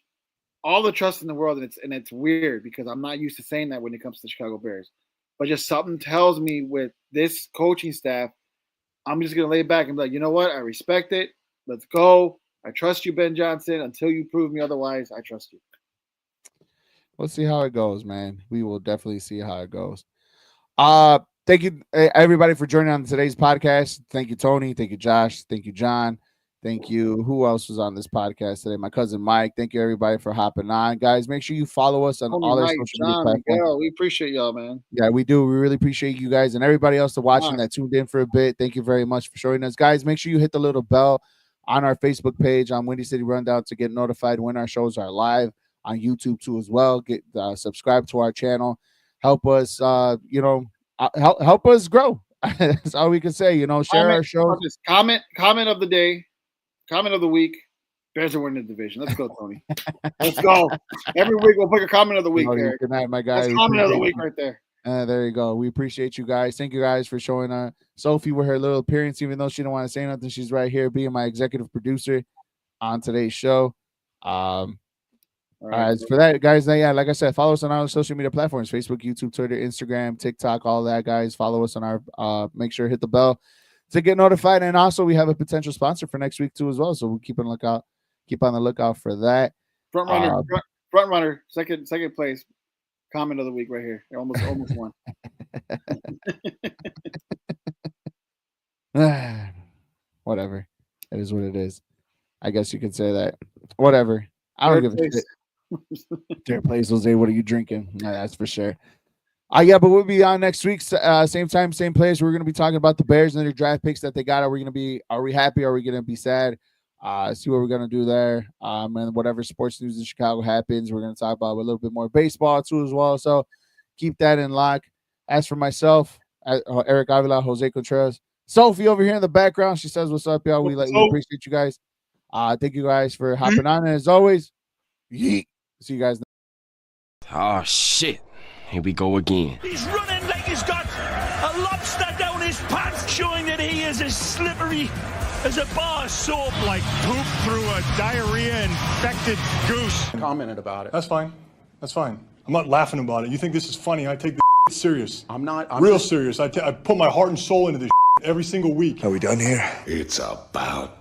Speaker 2: all the trust in the world, and it's weird because I'm not used to saying that when it comes to the Chicago Bears. But just something tells me with this coaching staff, I'm just gonna lay back and be like, you know what? I respect it. Let's go. I trust you, Ben Johnson. Until you prove me otherwise, I trust you.
Speaker 1: We'll see how it goes, man. We will definitely see how it goes. Thank you everybody for joining on today's podcast. Thank you, Tony. Thank you, Josh. Thank you, John. Thank you. Who else was on this podcast today? My cousin Mike. Thank you, everybody, for hopping on. Guys, make sure you follow us on
Speaker 2: Tony,
Speaker 1: all our
Speaker 2: Mike,
Speaker 1: social media
Speaker 2: John,
Speaker 1: platforms.
Speaker 2: Miguel, we appreciate y'all, man.
Speaker 1: Yeah, we do. We really appreciate you guys and everybody else watching that tuned in for a bit. Thank you very much for showing us. Guys, make sure you hit the little bell on our Facebook page on Windy City Rundown to get notified when our shows are live on YouTube too as well. Get subscribe to our channel. Help us, help us grow. That's all we can say. Share our shows.
Speaker 2: Comment of the day. Comment of the week. Bears are winning the division. Let's go, Tony. Let's go. Every week we'll pick a comment of the week.
Speaker 1: Good night, my guy.
Speaker 2: That's comment of the week right there.
Speaker 1: There you go. We appreciate you guys. Thank you guys for showing Sophie with her little appearance, even though she didn't want to say nothing. She's right here being my executive producer on today's show. As for that, guys, like I said, follow us on our social media platforms: Facebook, YouTube, Twitter, Instagram, TikTok, all that, guys. Follow us on our make sure to hit the bell to get notified. And also we have a potential sponsor for next week too as well. So we'll keep on the lookout for that.
Speaker 2: Front runner, second place. Comment of the week right here. Almost won.
Speaker 1: Whatever. It is what it is. I guess you could say that. Whatever. I don't give a shit. Third place, Jose. What are you drinking? No, that's for sure. But we'll be on next week, same time, same place. We're gonna be talking about the Bears and their draft picks that they got. Are we happy? Are we gonna be sad? See what we're gonna do there. And whatever sports news in Chicago happens, we're gonna talk about a little bit more baseball too as well. So keep that in lock. As for myself, Eric Avila, Jose Contreras, Sophie over here in the background, she says, "What's up, y'all? We appreciate you guys. Thank you guys for hopping on, and as always, yeet. See you guys."
Speaker 3: Oh shit! Here we go again.
Speaker 4: He's running like he's got a lobster down his pants, showing that he is as slippery as a bar of soap. Like poop through a diarrhea-infected goose.
Speaker 5: Commented about it.
Speaker 6: That's fine. I'm not laughing about it. You think this is funny? I take this serious.
Speaker 5: I'm not.
Speaker 6: Serious. I put my heart and soul into this every single week.
Speaker 7: Are we done here?
Speaker 8: It's about